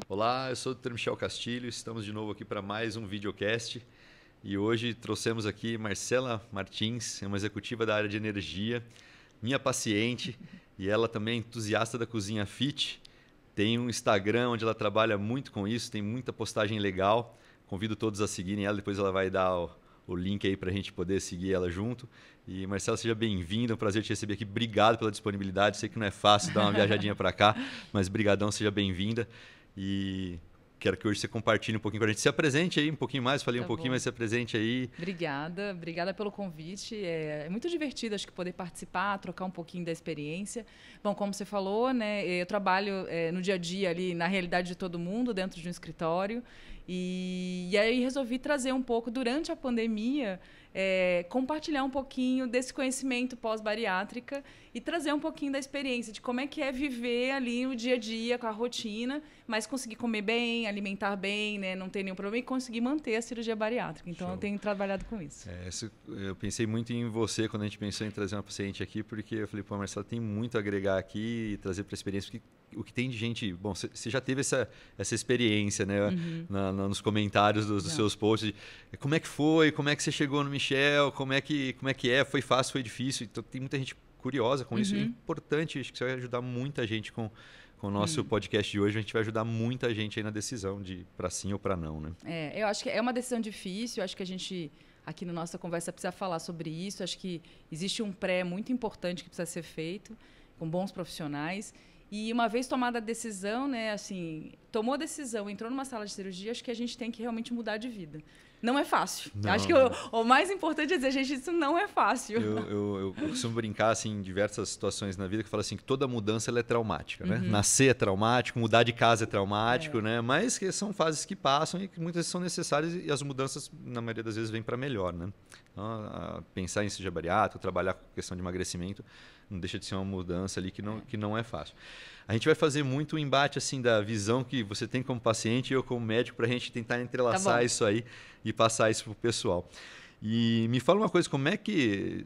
Olá, eu sou o Dr. Michel Castilho, estamos de novo aqui para mais um videocast e hoje trouxemos aqui Marcela Martins, é uma executiva da área de energia, minha paciente e ela também é entusiasta da cozinha fit, tem um Instagram onde ela trabalha muito com isso, tem muita postagem legal, convido todos a seguirem ela, depois ela vai dar o link aí para a gente poder seguir ela junto. E Marcela, seja bem-vinda, é um prazer te receber aqui, obrigado pela disponibilidade, sei que não é fácil dar uma viajadinha para cá, mas brigadão, seja bem-vinda. E quero que hoje você compartilhe um pouquinho com a gente. Se apresente aí um pouquinho mais, falei um pouquinho, mas se apresente aí. Obrigada pelo convite. É muito divertido, acho que poder participar, trocar um pouquinho da experiência. Bom, como você falou, né, eu trabalho no dia a dia ali, na realidade de todo mundo, dentro de um escritório. E aí resolvi trazer um pouco, durante a pandemia, compartilhar um pouquinho desse conhecimento pós-bariátrica e trazer um pouquinho da experiência de como é que é viver ali o dia a dia com a rotina, mas conseguir comer bem, alimentar bem, né, não ter nenhum problema e conseguir manter a cirurgia bariátrica. Então, eu tenho trabalhado com isso. Eu pensei muito em você quando a gente pensou em trazer uma paciente aqui, porque eu falei, pô, Marcela, tem muito a agregar aqui e trazer para a experiência, porque o que tem de gente... Bom, você já teve essa experiência, né? Nos comentários dos seus posts. Como é que foi? Como é que você chegou no Michel? Como é que é? Foi fácil? Foi difícil? Então, tem muita gente curiosa com isso. É importante, acho que você vai ajudar muita gente com o nosso podcast de hoje. A gente vai ajudar muita gente aí na decisão de para sim ou para não, né? Eu acho que é uma decisão difícil. Eu acho que a gente, aqui na nossa conversa, precisa falar sobre isso. Acho que existe um pré muito importante que precisa ser feito com bons profissionais. E uma vez tomada a decisão, né, assim, tomou a decisão, entrou numa sala de cirurgia, acho que a gente tem que realmente mudar de vida. Não é fácil. Não. Acho que o mais importante é dizer, gente, isso não é fácil. Eu costumo brincar assim, em diversas situações na vida que falo assim que toda mudança ela é traumática, né? Nascer é traumático, mudar de casa é traumático, né? Mas que são fases que passam e que muitas vezes são necessárias e as mudanças, na maioria das vezes, vêm para melhor, né? Então, pensar em cirurgia bariátrica, trabalhar com questão de emagrecimento, não deixa de ser uma mudança ali que não é fácil. A gente vai fazer muito o embate assim, da visão que você tem como paciente e eu como médico para a gente tentar entrelaçar isso aí e passar isso para o pessoal. E me fala uma coisa,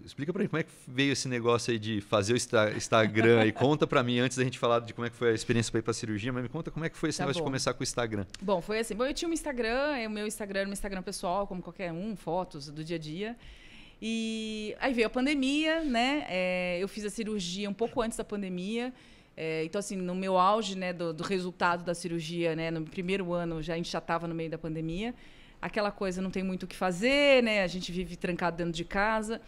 explica para mim como é que veio esse negócio aí de fazer o Instagram e conta para mim, antes da gente falar de como é que foi a experiência para ir para a cirurgia, mas me conta como é que foi esse negócio de começar com o Instagram. Bom, foi assim, eu tinha um Instagram, o meu Instagram era um Instagram pessoal, como qualquer um, fotos do dia a dia. E aí veio a pandemia, né? Eu fiz a cirurgia um pouco antes da pandemia. Então, assim, no meu auge, né, do resultado da cirurgia, né, no primeiro ano, a gente já estava no meio da pandemia. Aquela coisa, não tem muito o que fazer, né? A gente vive trancado dentro de casa.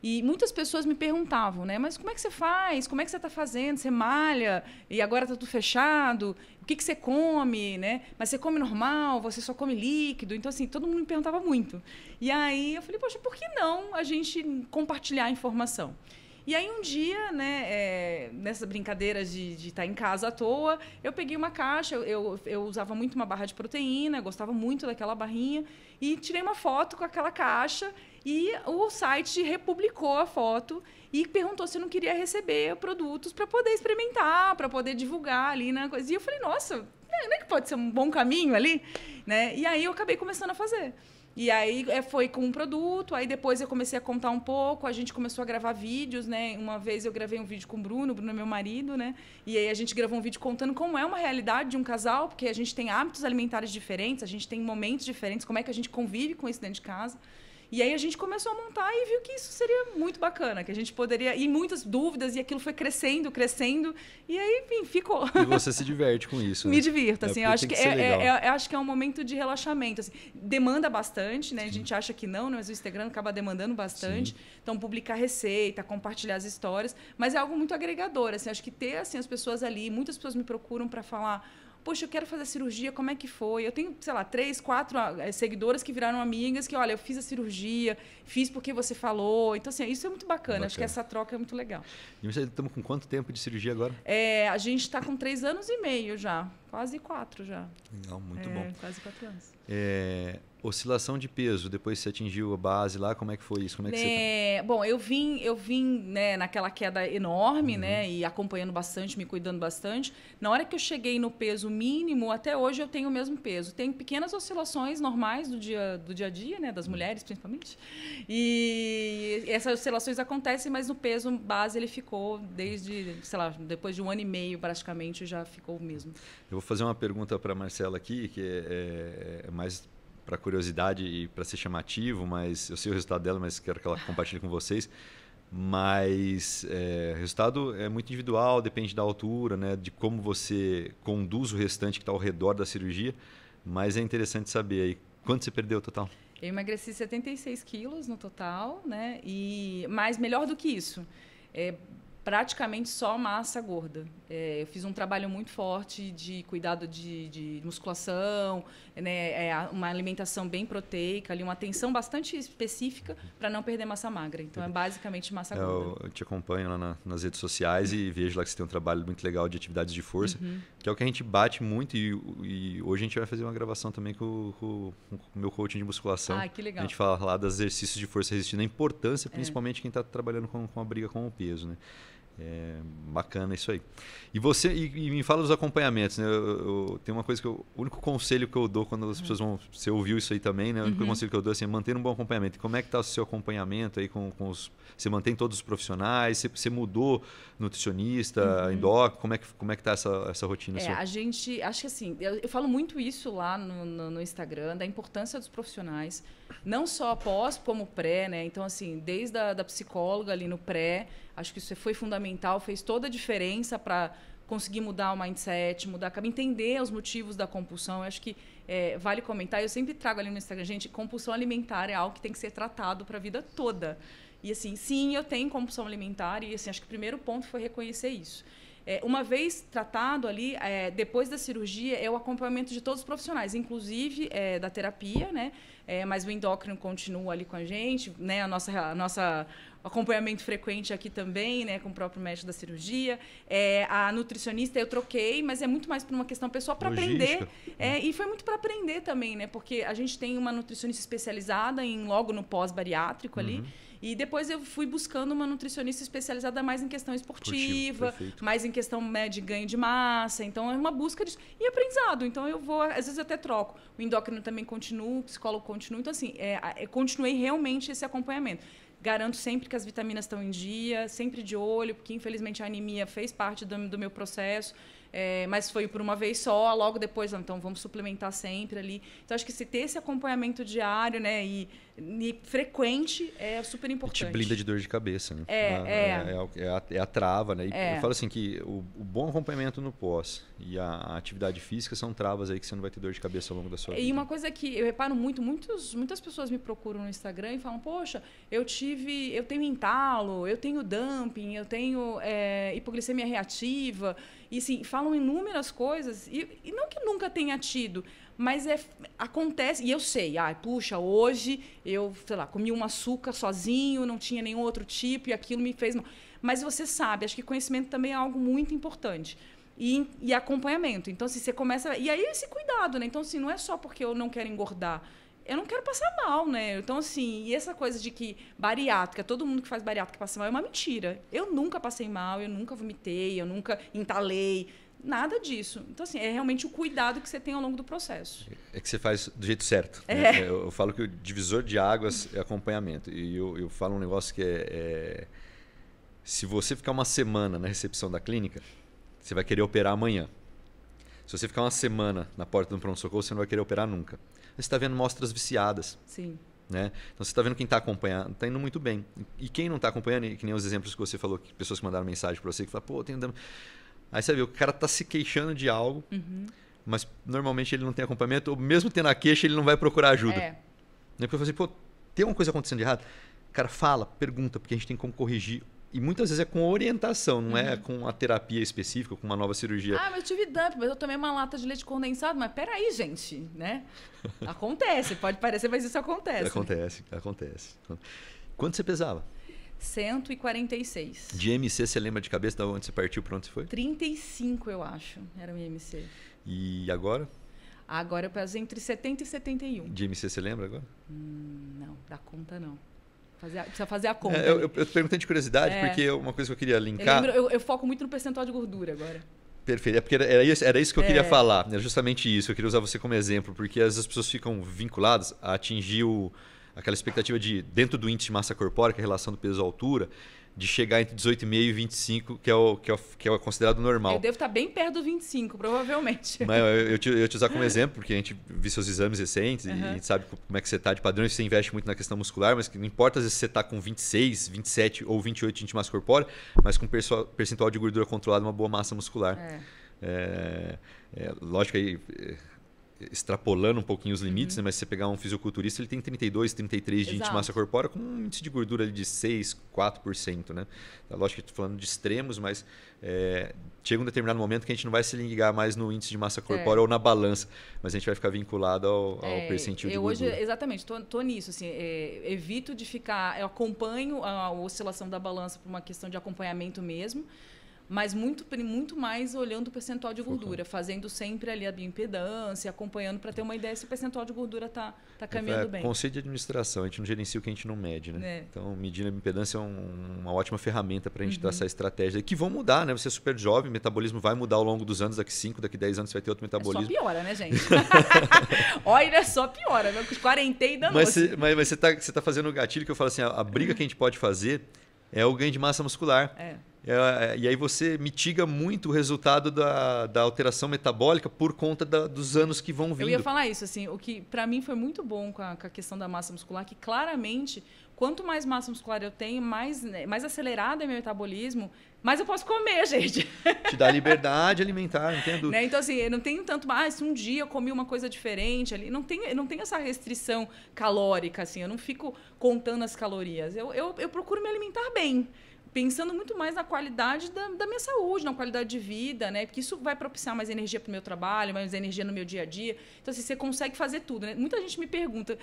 E muitas pessoas me perguntavam, né? Mas como é que você faz? Como é que você está fazendo? Você malha? E agora está tudo fechado? O que você come, né? Mas você come normal? Você só come líquido? Então, assim, todo mundo me perguntava muito. E aí eu falei, poxa, por que não a gente compartilhar a informação? E aí um dia, né, nessas brincadeiras de estar em casa à toa, eu peguei uma caixa, eu usava muito uma barra de proteína, gostava muito daquela barrinha, e tirei uma foto com aquela caixa e o site republicou a foto e perguntou se eu não queria receber produtos para poder experimentar, para poder divulgar ali na coisa. E eu falei, nossa, não é que pode ser um bom caminho ali? Né? E aí eu acabei começando a fazer. E aí foi com um produto, aí depois eu comecei a contar um pouco, a gente começou a gravar vídeos, né? Uma vez eu gravei um vídeo com o Bruno é meu marido, né? E aí a gente gravou um vídeo contando como é uma realidade de um casal, porque a gente tem hábitos alimentares diferentes, a gente tem momentos diferentes, como é que a gente convive com isso dentro de casa. E aí a gente começou a montar e viu que isso seria muito bacana, que a gente poderia... E muitas dúvidas, e aquilo foi crescendo, e aí, enfim, ficou. E você se diverte com isso, né? Me divirto, assim. Eu acho que é um momento de relaxamento. Assim. Demanda bastante, né? Sim. A gente acha que não, mas o Instagram acaba demandando bastante. Sim. Então, publicar receita, compartilhar as histórias. Mas é algo muito agregador, assim. Acho que ter, assim, as pessoas ali... Muitas pessoas me procuram para falar... Poxa, eu quero fazer a cirurgia, como é que foi? Eu tenho, sei lá, 3, 4 seguidoras que viraram amigas, que, olha, eu fiz a cirurgia, fiz porque você falou. Então, assim, isso é muito bacana. Acho que essa troca é muito legal. E você estamos com quanto tempo de cirurgia agora? A gente está com 3 anos e meio já. Quase 4 já. Legal, muito bom. Quase 4 anos. Oscilação de peso, depois você atingiu a base lá, como é que foi isso? Como é que você... Bom, eu vim né, naquela queda enorme, né? E acompanhando bastante, me cuidando bastante. Na hora que eu cheguei no peso mínimo, até hoje eu tenho o mesmo peso. Tem pequenas oscilações normais do dia a dia, né? Das mulheres, principalmente. E essas oscilações acontecem, mas no peso base ele ficou desde, sei lá, depois de 1 ano e meio, praticamente, já ficou o mesmo. Eu vou fazer uma pergunta para a Marcela aqui, que é mais... para curiosidade e para ser chamativo, mas eu sei o resultado dela, mas quero que ela compartilhe com vocês. Mas o resultado é muito individual, depende da altura, né, de como você conduz o restante que está ao redor da cirurgia. Mas é interessante saber aí, quanto você perdeu total? Eu emagreci 76 quilos no total, né? Mas melhor do que isso, praticamente só massa gorda. Eu fiz um trabalho muito forte de cuidado de musculação, né? Uma alimentação bem proteica, ali, uma atenção bastante específica para não perder massa magra. Então, é basicamente massa gorda. Eu te acompanho lá nas redes sociais e vejo lá que você tem um trabalho muito legal de atividades de força, que é o que a gente bate muito e hoje a gente vai fazer uma gravação também com o meu coaching de musculação. Ah, que legal. A gente fala lá dos exercícios de força resistindo, a importância, principalmente quem está trabalhando com a briga com o peso, né? Bacana isso aí. E você me fala dos acompanhamentos, né? Eu tenho uma coisa que o único conselho que eu dou quando as pessoas vão, você ouviu isso aí também, né? O único conselho que eu dou assim, é manter um bom acompanhamento. Como é que está o seu acompanhamento aí com os, você mantém todos os profissionais? Você mudou nutricionista, endócrino? Como é que está essa rotina sua? A gente, acho que assim, eu falo muito isso lá no Instagram, da importância dos profissionais, não só pós como pré, né? Então, assim, desde da psicóloga ali no pré, acho que isso foi fundamental, fez toda a diferença para conseguir mudar o mindset, entender os motivos da compulsão. Eu acho que vale comentar, eu sempre trago ali no Instagram, gente, compulsão alimentar é algo que tem que ser tratado para a vida toda. E assim, sim, eu tenho compulsão alimentar e assim, acho que o primeiro ponto foi reconhecer isso. Uma vez tratado ali, depois da cirurgia, é o acompanhamento de todos os profissionais, inclusive da terapia, né? Mas o endócrino continua ali com a gente, né? A nossa acompanhamento frequente aqui também, né? Com o próprio médico da cirurgia. A nutricionista eu troquei, mas é muito mais por uma questão pessoal para aprender. E foi muito para aprender também, né? Porque a gente tem uma nutricionista especializada logo no pós-bariátrico ali. E depois eu fui buscando uma nutricionista especializada mais em questão esportiva, mais em questão de ganho de massa. Então, é uma busca disso. E aprendizado. Então, eu vou... Às vezes, eu até troco. O endócrino também continua, o psicólogo continua. Então, assim, eu continuei realmente esse acompanhamento. Garanto sempre que as vitaminas estão em dia, sempre de olho, porque, infelizmente, a anemia fez parte do meu processo. Mas foi por uma vez só, logo depois, então vamos suplementar sempre ali. Então, acho que se ter esse acompanhamento diário, né, e frequente é super importante. E te blinda de dor de cabeça, né? É a trava, né? Eu falo assim que o bom acompanhamento no pós e a atividade física são travas aí que você não vai ter dor de cabeça ao longo da sua vida. E uma coisa que eu reparo muitas pessoas me procuram no Instagram e falam, poxa, eu tenho entalo, eu tenho dumping, eu tenho hipoglicemia reativa. E assim, falam inúmeras coisas, e não que nunca tenha tido, mas acontece, e eu sei, puxa, hoje eu, sei lá, comi um açúcar sozinho, não tinha nenhum outro tipo, e aquilo me fez mal. Mas você sabe, acho que conhecimento também é algo muito importante. E acompanhamento. Então, assim, você começa... E aí, esse cuidado, né? Então, assim, não é só porque eu não quero engordar, eu não quero passar mal, né? Então, assim, e essa coisa de que bariátrica, todo mundo que faz bariátrica passa mal, é uma mentira. Eu nunca passei mal, eu nunca vomitei, eu nunca entalei, nada disso. Então, assim, é realmente o cuidado que você tem ao longo do processo. É que você faz do jeito certo. Né? Eu falo que o divisor de águas é acompanhamento. E eu falo um negócio que se você ficar uma semana na recepção da clínica, você vai querer operar amanhã. Se você ficar uma semana na porta do pronto-socorro, você não vai querer operar nunca. Você está vendo mostras viciadas. Sim. Né? Então, você está vendo quem está acompanhando, está indo muito bem. E quem não está acompanhando, que nem os exemplos que você falou, que pessoas que mandaram mensagem para você, que falam, pô, tenho dano. Aí você vê, o cara está se queixando de algo, mas normalmente ele não tem acompanhamento, ou mesmo tendo a queixa, ele não vai procurar ajuda. Porque eu falei assim, pô, tem uma coisa acontecendo de errado? Cara, fala, pergunta, porque a gente tem como corrigir. E muitas vezes é com orientação, não é com a terapia específica, com uma nova cirurgia. Mas eu tive dumping, mas eu tomei uma lata de leite condensado. Mas peraí, gente, né? Acontece, pode parecer, mas isso acontece. Acontece. Quanto você pesava? 146. De IMC, você lembra de cabeça de onde você partiu, para onde você foi? 35, eu acho, era o IMC. E agora? Agora eu peso entre 70 e 71. De MC, você lembra agora? Não, da conta não. Precisa fazer a conta. Eu perguntei de curiosidade, porque uma coisa que eu queria linkar... Eu foco muito no percentual de gordura agora. Perfeito. É porque era isso que eu queria falar. Era justamente isso. Eu queria usar você como exemplo, porque às vezes as pessoas ficam vinculadas a atingir aquela expectativa de, dentro do índice de massa corpórea, que é a relação do peso-altura, de chegar entre 18,5 e 25, que é o considerado normal. Eu devo estar bem perto do 25, provavelmente. Mas eu ia te usar como exemplo, porque a gente viu seus exames recentes e a gente sabe como é que você está de padrão, e você investe muito na questão muscular, mas que não importa às vezes você está com 26, 27 ou 28 de índice de massa corpórea, mas com percentual de gordura controlada, uma boa massa muscular. Lógico aí... extrapolando um pouquinho os limites, né? Mas se você pegar um fisiculturista, ele tem 32, 33 de índice de massa corpórea com um índice de gordura ali de 6, 4%. Né? Lógico que estou falando de extremos, mas chega um determinado momento que a gente não vai se ligar mais no índice de massa corpórea ou na balança, mas a gente vai ficar vinculado ao percentil de gordura. Hoje, exatamente, estou nisso. Assim, evito de ficar... Eu acompanho a oscilação da balança por uma questão de acompanhamento mesmo, mas muito mais olhando o percentual de gordura, fazendo sempre ali a bioimpedância, acompanhando para ter uma ideia se o percentual de gordura está caminhando bem. Conceito de administração, a gente não gerencia o que a gente não mede, né? Então, medir a bioimpedância é uma ótima ferramenta para a gente traçar estratégias que vão mudar, né? Você é super jovem, o metabolismo vai mudar ao longo dos anos, daqui 5, daqui 10 anos você vai ter outro metabolismo. Só piora, né, gente? Olha, só piora, né? Com 40 e danou. Mas você tá fazendo o gatilho que eu falo assim, a briga que a gente pode fazer é o ganho de massa muscular. E aí você mitiga muito o resultado da alteração metabólica por conta dos anos que vão vindo. Eu ia falar isso, assim, o que para mim foi muito bom com a questão da massa muscular, que claramente, quanto mais massa muscular eu tenho, mais acelerado é meu metabolismo, mais eu posso comer, gente. Te dá liberdade alimentar, não tenho dúvida. Né? Então, assim, eu não tenho tanto, se um dia eu comi uma coisa diferente ali, não tenho essa restrição calórica, assim, eu não fico contando as calorias. Eu procuro me alimentar bem, pensando muito mais na qualidade da minha saúde, na qualidade de vida, né? Porque isso vai propiciar mais energia para o meu trabalho, mais energia no meu dia a dia. Então, assim, você consegue fazer tudo, né? Muita gente me pergunta,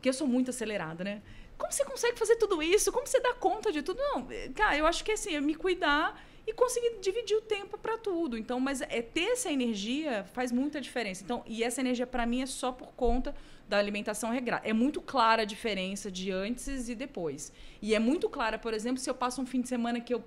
que eu sou muito acelerada, né? Como você consegue fazer tudo isso? Como você dá conta de tudo? Não, cara, eu acho que assim, é me cuidar e conseguir dividir o tempo para tudo. Então, mas ter essa energia faz muita diferença. Então, e essa energia para mim é só por conta da alimentação regrada. É muito clara a diferença de antes e depois. E é muito clara, por exemplo, se eu passo um fim de semana que eu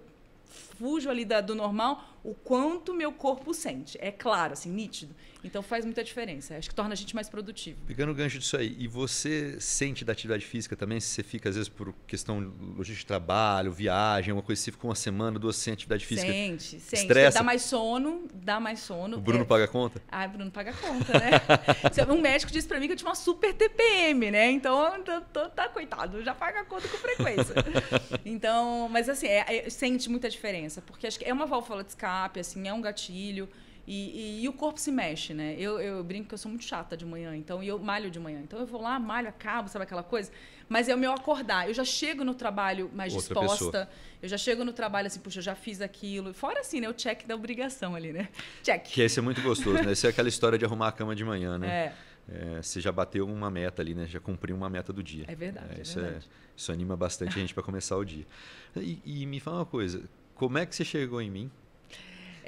fujo ali do normal, o quanto meu corpo sente. É claro, assim, nítido. Então faz muita diferença. Acho que torna a gente mais produtivo. Pegando o gancho disso aí, e você sente da atividade física também? Se você fica, às esse por questão logística de trabalho, viagem, uma coisa, você fica uma semana, 2 sem atividade física? Sente. Estressa? Dá mais sono. O Bruno paga a conta? O Bruno paga a conta, né? Um médico disse pra mim que eu tinha uma super TPM, né? Então, coitado, já paga a conta com frequência. Então, mas assim, sente muita diferença, porque acho que é uma válvula de escape, assim, é um gatilho. E o corpo se mexe, né? Eu brinco que eu sou muito chata de manhã, então eu malho de manhã. Então eu vou lá, malho, acabo, sabe aquela coisa? Mas é o meu acordar. Eu já chego no trabalho mais outra disposta. Pessoa. Eu já chego no trabalho assim, puxa, eu já fiz aquilo. Fora assim, né? O check da obrigação ali, né? Check. Que esse é muito gostoso, né? Essa é aquela história de arrumar a cama de manhã, né? Você já bateu uma meta ali, né? Já cumpriu uma meta do dia. É verdade, isso anima bastante a gente para começar o dia. E me fala uma coisa, como é que você chegou em mim?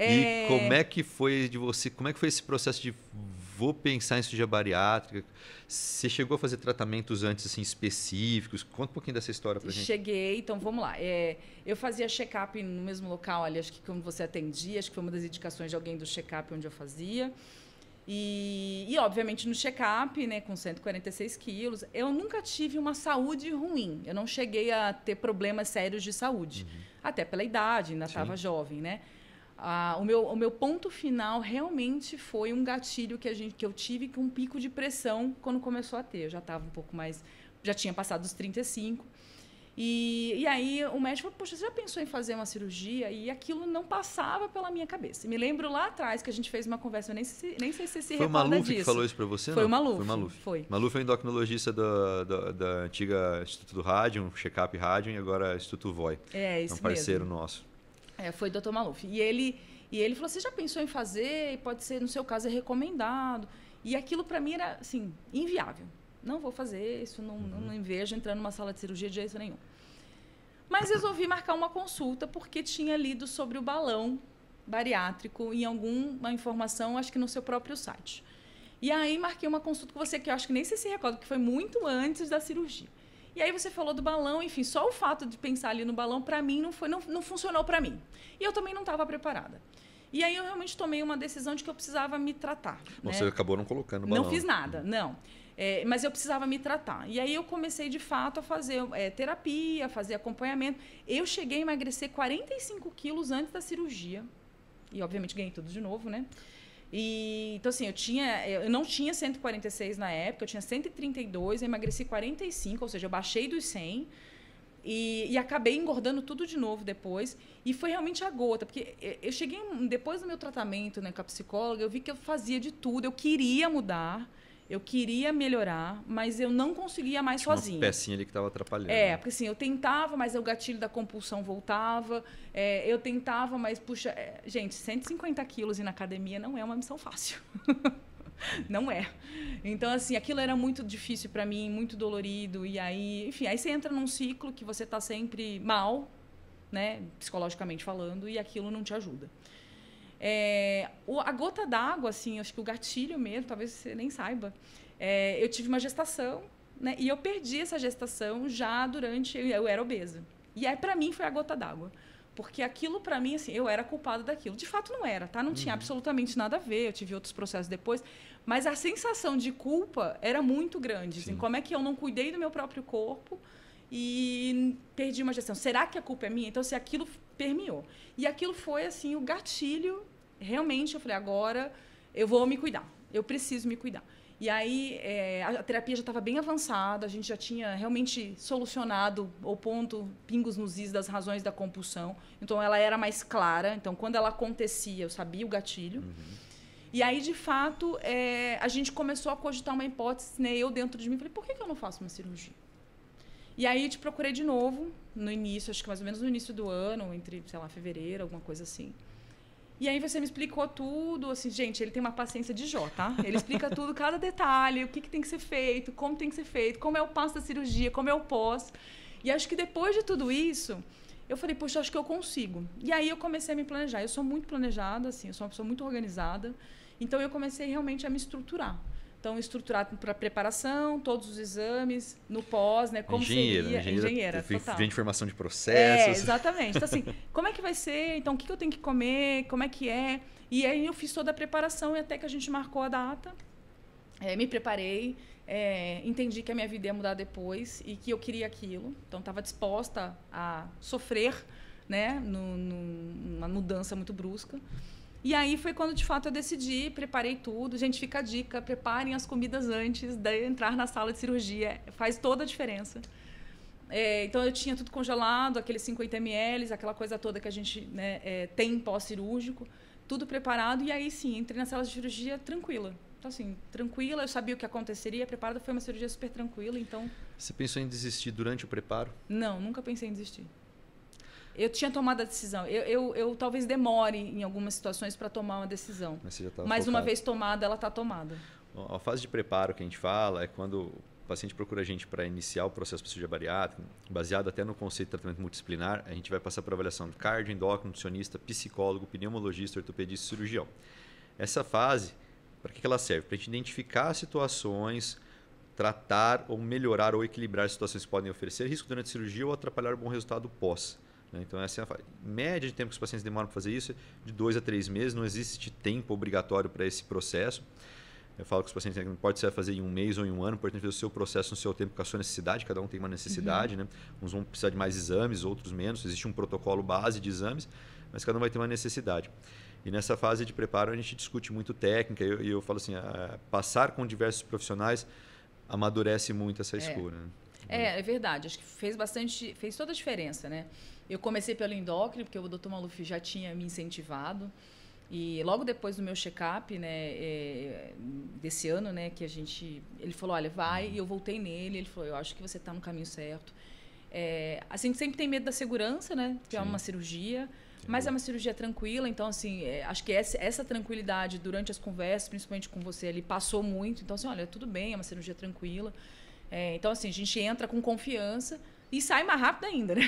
E como é que foi de você? Como é que foi esse processo de vou pensar em cirurgia bariátrica? Você chegou a fazer tratamentos antes assim específicos? Conta um pouquinho dessa história pra gente. Cheguei, então vamos lá. Eu fazia check-up no mesmo local ali, acho que como você atendia, acho que foi uma das indicações de alguém do check-up onde eu fazia. E obviamente no check-up, né, com 146 quilos, eu nunca tive uma saúde ruim. Eu não cheguei a ter problemas sérios de saúde. Até pela idade, ainda estava jovem, né? O meu ponto final realmente foi um gatilho que eu tive com um pico de pressão quando começou a ter. Eu já estava um pouco mais... Já tinha passado dos 35. E aí o médico falou, poxa, você já pensou em fazer uma cirurgia? E aquilo não passava pela minha cabeça. Me lembro lá atrás que a gente fez uma conversa, eu nem sei se você se recorda disso. Foi o Maluf que falou isso para você? Foi não? o Maluf. Foi o Maluf. Foi. Maluf é o endocrinologista da antiga Instituto do Rádio, Check-up Rádio, e agora Instituto VOI. Isso é um parceiro mesmo. nosso. Foi o Dr. Maluf. E ele falou, você já pensou em fazer? Pode ser, no seu caso, é recomendado. E aquilo para mim era, assim, inviável. Não vou fazer isso, não me vejo entrando numa sala de cirurgia de jeito nenhum. Mas resolvi marcar uma consulta porque tinha lido sobre o balão bariátrico em alguma informação, acho que no seu próprio site. E aí marquei uma consulta com você, que eu acho que nem sei se recorda, que foi muito antes da cirurgia. E aí você falou do balão, enfim, só o fato de pensar ali no balão, para mim, não funcionou para mim. E eu também não estava preparada. E aí eu realmente tomei uma decisão de que eu precisava me tratar. Você acabou não colocando o balão. Não fiz nada, não. Mas eu precisava me tratar. E aí eu comecei, de fato, a fazer terapia, a fazer acompanhamento. Eu cheguei a emagrecer 45 quilos antes da cirurgia. E, obviamente, ganhei tudo de novo, né? Então, assim, eu não tinha 146 na época, eu tinha 132, eu emagreci 45, ou seja, eu baixei dos 100 e acabei engordando tudo de novo depois. E foi realmente a gota, porque eu cheguei, depois do meu tratamento, né, com a psicóloga, eu vi que eu fazia de tudo, eu queria mudar, eu queria melhorar, mas eu não conseguia mais sozinha. Uma pecinha ali que estava atrapalhando. Porque assim, eu tentava, mas o gatilho da compulsão voltava. Eu tentava, mas, puxa... gente, 150 quilos ir na academia não é uma missão fácil. Não é. Então, assim, aquilo era muito difícil para mim, muito dolorido. E aí, enfim, aí você entra num ciclo que você está sempre mal, né, psicologicamente falando, e aquilo não te ajuda. A gota d'água, assim, acho que o gatilho mesmo, talvez você nem saiba, eu tive uma gestação, né, e eu perdi essa gestação já durante... Eu era obesa. E aí, para mim, foi a gota d'água. Porque aquilo, para mim, assim, eu era culpada daquilo. De fato, não era, tá? Não tinha absolutamente nada a ver. Eu tive outros processos depois. Mas a sensação de culpa era muito grande. Assim, como é que eu não cuidei do meu próprio corpo e perdi uma gestação? Será que a culpa é minha? Então, se aquilo permeou. E aquilo foi, assim, o gatilho. Realmente, eu falei, agora eu vou me cuidar. Eu preciso me cuidar. E aí, a terapia já estava bem avançada, a gente já tinha realmente solucionado o ponto, pingos nos is das razões da compulsão. Então, ela era mais clara. Então, quando ela acontecia, eu sabia o gatilho. E aí, de fato, a gente começou a cogitar uma hipótese, né? Eu dentro de mim, falei, por que eu não faço uma cirurgia? E aí, te procurei de novo, no início, acho que mais ou menos no início do ano, entre, sei lá, fevereiro, alguma coisa assim. E aí você me explicou tudo, assim, gente, ele tem uma paciência de Jó, tá? Ele explica tudo, cada detalhe, o que tem que ser feito, como tem que ser feito, como é o passo da cirurgia, como é o pós. E acho que depois de tudo isso, eu falei, poxa, acho que eu consigo. E aí eu comecei a me planejar. Eu sou muito planejada, assim, eu sou uma pessoa muito organizada. Então eu comecei realmente a me estruturar. Então, estruturar para preparação, todos os exames, no pós, né? Como seria... Engenheira, total. De informação de processos. Exatamente. Então, assim, como é que vai ser? Então, o que eu tenho que comer? Como é que é? E aí eu fiz toda a preparação e até que a gente marcou a data. Me preparei, entendi que a minha vida ia mudar depois e que eu queria aquilo. Então, estava disposta a sofrer, né? Numa mudança muito brusca. E aí foi quando, de fato, eu decidi, preparei tudo. Gente, fica a dica, preparem as comidas antes de entrar na sala de cirurgia. Faz toda a diferença. Então, eu tinha tudo congelado, aqueles 50 ml, aquela coisa toda que a gente, né, tem pós-cirúrgico. Tudo preparado. E aí, sim, entrei na sala de cirurgia tranquila. Então, assim, tranquila, eu sabia o que aconteceria. Preparada, foi uma cirurgia super tranquila, então... Você pensou em desistir durante o preparo? Não, nunca pensei em desistir. Eu tinha tomado a decisão. Eu talvez demore em algumas situações para tomar uma decisão. Mas uma vez tomada, ela está tomada. A fase de preparo que a gente fala é quando o paciente procura a gente para iniciar o processo de cirurgia bariátrica, baseado até no conceito de tratamento multidisciplinar. A gente vai passar por avaliação de cardio, endócrino, nutricionista, psicólogo, pneumologista, ortopedista e cirurgião. Essa fase, para que ela serve? Para a gente identificar situações, tratar ou melhorar ou equilibrar situações que podem oferecer risco durante a cirurgia ou atrapalhar o bom resultado pós. Então, essa é a média de tempo que os pacientes demoram para fazer isso é de 2 a 3 meses. Não existe tempo obrigatório para esse processo. Eu falo que os pacientes pode ser fazer em 1 mês ou em 1 ano, pode fazer o seu processo no seu tempo com a sua necessidade. Cada um tem uma necessidade. Né? Uns vão precisar de mais exames, outros menos. Existe um protocolo base de exames, mas cada um vai ter uma necessidade. E nessa fase de preparo a gente discute muito técnica. E eu falo assim, passar com diversos profissionais amadurece muito essa escolha. Né? É verdade. Acho que fez toda a diferença, né? Eu comecei pelo endócrino, porque o Dr. Maluf já tinha me incentivado. E logo depois do meu check-up, né, desse ano, né, que ele falou, olha, vai, e eu voltei nele. Ele falou, eu acho que você está no caminho certo. A gente sempre tem medo da segurança, né, que é uma cirurgia, mas é uma cirurgia tranquila. Então, assim, acho que essa tranquilidade durante as conversas, principalmente com você, ele passou muito. Então, assim, olha, tudo bem, é uma cirurgia tranquila. Então, assim, a gente entra com confiança. E sai mais rápido ainda, né?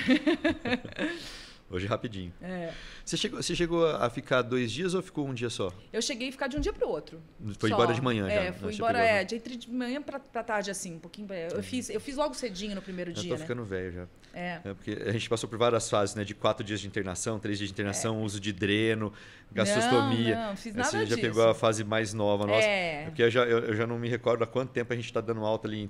Hoje é rapidinho. É. Você chegou a ficar 2 dias ou ficou um dia só? Eu cheguei a ficar de um dia para o outro. Foi só. embora de manhã já? Fui embora de manhã para tarde, assim, um pouquinho. Eu fiz logo cedinho no primeiro dia, Eu tô ficando velho já. É. Porque a gente passou por várias fases, né? De 4 dias de internação, 3 dias de internação, uso de dreno, gastrostomia. Não fiz nada Você já disso. pegou a fase mais nova nossa. É. Porque eu já não me recordo há quanto tempo a gente está dando alta ali,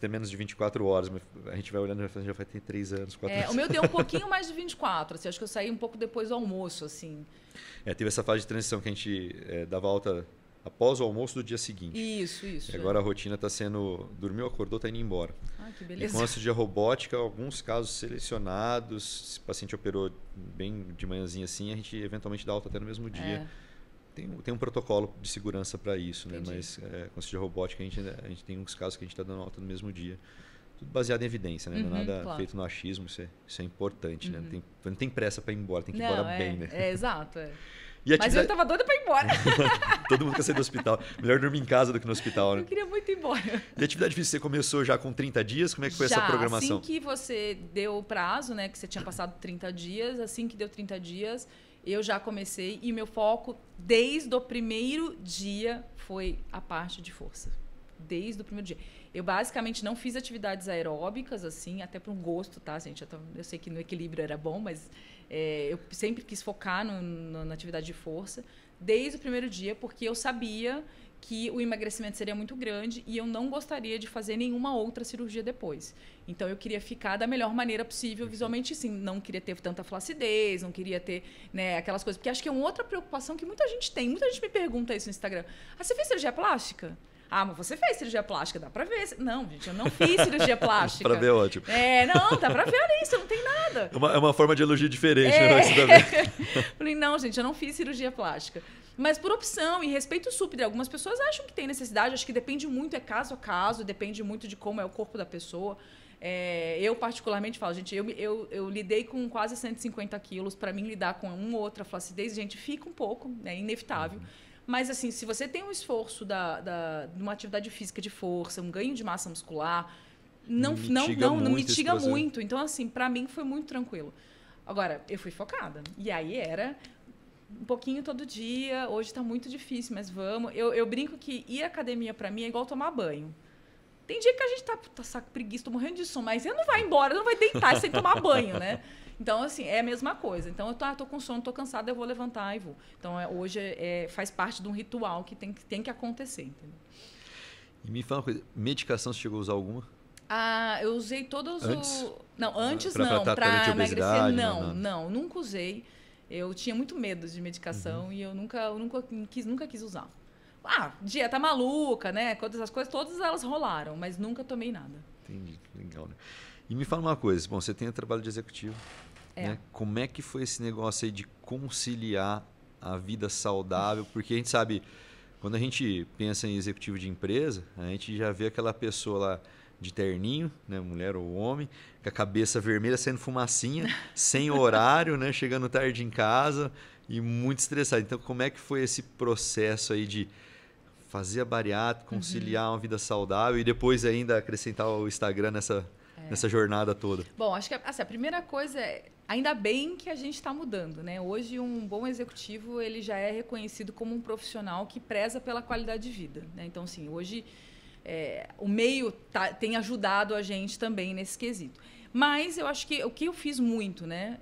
tem menos de 24 horas. Mas a gente vai olhando já vai ter 3 anos, 4 anos. O meu deu um pouquinho mais de 24. Assim, acho que eu saí um pouco depois do almoço, assim. Teve essa fase de transição que a gente dava alta após o almoço do dia seguinte. Isso. E agora a rotina está sendo... Dormiu, acordou, está indo embora. Ah, que beleza. E com a cirurgia robótica, alguns casos selecionados, se o paciente operou bem de manhãzinha assim, a gente eventualmente dá alta até no mesmo dia. Tem um protocolo de segurança para isso, né? Mas com a cirurgia robótica a gente tem uns casos que a gente está dando alta no mesmo dia. Tudo baseado em evidência, né? Não é nada feito no achismo, isso é importante, né? Não tem pressa para ir embora, tem que ir embora bem, né? Exato. Mas eu estava doida para ir embora. Todo mundo quer sair do hospital. Melhor dormir em casa do que no hospital, né? Eu queria muito ir embora. E a atividade física você começou já com 30 dias? Como é que foi essa programação? Assim que você deu o prazo, né? Que você tinha passado 30 dias, assim que deu 30 dias, eu já comecei. E meu foco, desde o primeiro dia, foi a parte de força. Desde o primeiro dia. Eu basicamente não fiz atividades aeróbicas, assim, até por um gosto, tá, gente? Eu sei que no equilíbrio era bom, mas eu sempre quis focar na atividade de força desde o primeiro dia, porque eu sabia que o emagrecimento seria muito grande e eu não gostaria de fazer nenhuma outra cirurgia depois. Então, eu queria ficar da melhor maneira possível, visualmente, sim. Não queria ter tanta flacidez, não queria ter, né, aquelas coisas. Porque acho que é uma outra preocupação que muita gente tem. Muita gente me pergunta isso no Instagram. Você fez cirurgia plástica? Mas você fez cirurgia plástica, dá pra ver. Não, gente, eu não fiz cirurgia plástica. Pra ver, ótimo. Não, dá pra ver isso, não tem nada. É uma forma de elogio diferente, né? Falei, não, gente, eu não fiz cirurgia plástica. Mas por opção e respeito super. Algumas pessoas acham que tem necessidade, acho que depende muito, é caso a caso, depende muito de como é o corpo da pessoa. Eu, particularmente, falo, gente, eu lidei com quase 150 quilos. Pra mim, lidar com uma ou outra flacidez, gente, fica um pouco, é inevitável. Mas, assim, se você tem um esforço de uma atividade física de força, um ganho de massa muscular, não mitiga muito. Então, assim, para mim foi muito tranquilo. Agora, eu fui focada. E aí era um pouquinho todo dia. Hoje está muito difícil, mas vamos. Eu brinco que ir à academia, para mim, é igual tomar banho. Tem dia que a gente tá saco preguiça, tô morrendo de sono, mas você não vai embora, não vai deitar sem tomar banho, né? Então, assim, é a mesma coisa. Então, eu tô com sono, tô cansada, eu vou levantar e vou. Então, hoje faz parte de um ritual que tem que acontecer, entendeu? E me fala uma coisa, medicação você chegou a usar alguma? Eu usei todos antes? Não, antes não. Para emagrecer, não, nunca usei. Eu tinha muito medo de medicação e eu nunca quis usar. Dieta maluca, né? Todas essas coisas, todas elas rolaram, mas nunca tomei nada. Entendi, legal, né? E me fala uma coisa, bom, você tem o trabalho de executivo, né? Como é que foi esse negócio aí de conciliar a vida saudável? Porque a gente sabe, quando a gente pensa em executivo de empresa, a gente já vê aquela pessoa lá de terninho, né, mulher ou homem, com a cabeça vermelha, saindo fumacinha, sem horário, né, chegando tarde em casa e muito estressado. Então, como é que foi esse processo aí de fazer a bariátrica, conciliar uma vida saudável e depois ainda acrescentar o Instagram nessa jornada toda? Bom, acho que assim, a primeira coisa é, ainda bem que a gente está mudando, né? Hoje, um bom executivo ele já é reconhecido como um profissional que preza pela qualidade de vida, né? Então, assim, hoje o meio tem ajudado a gente também nesse quesito. Mas eu acho que o que eu fiz muito, né?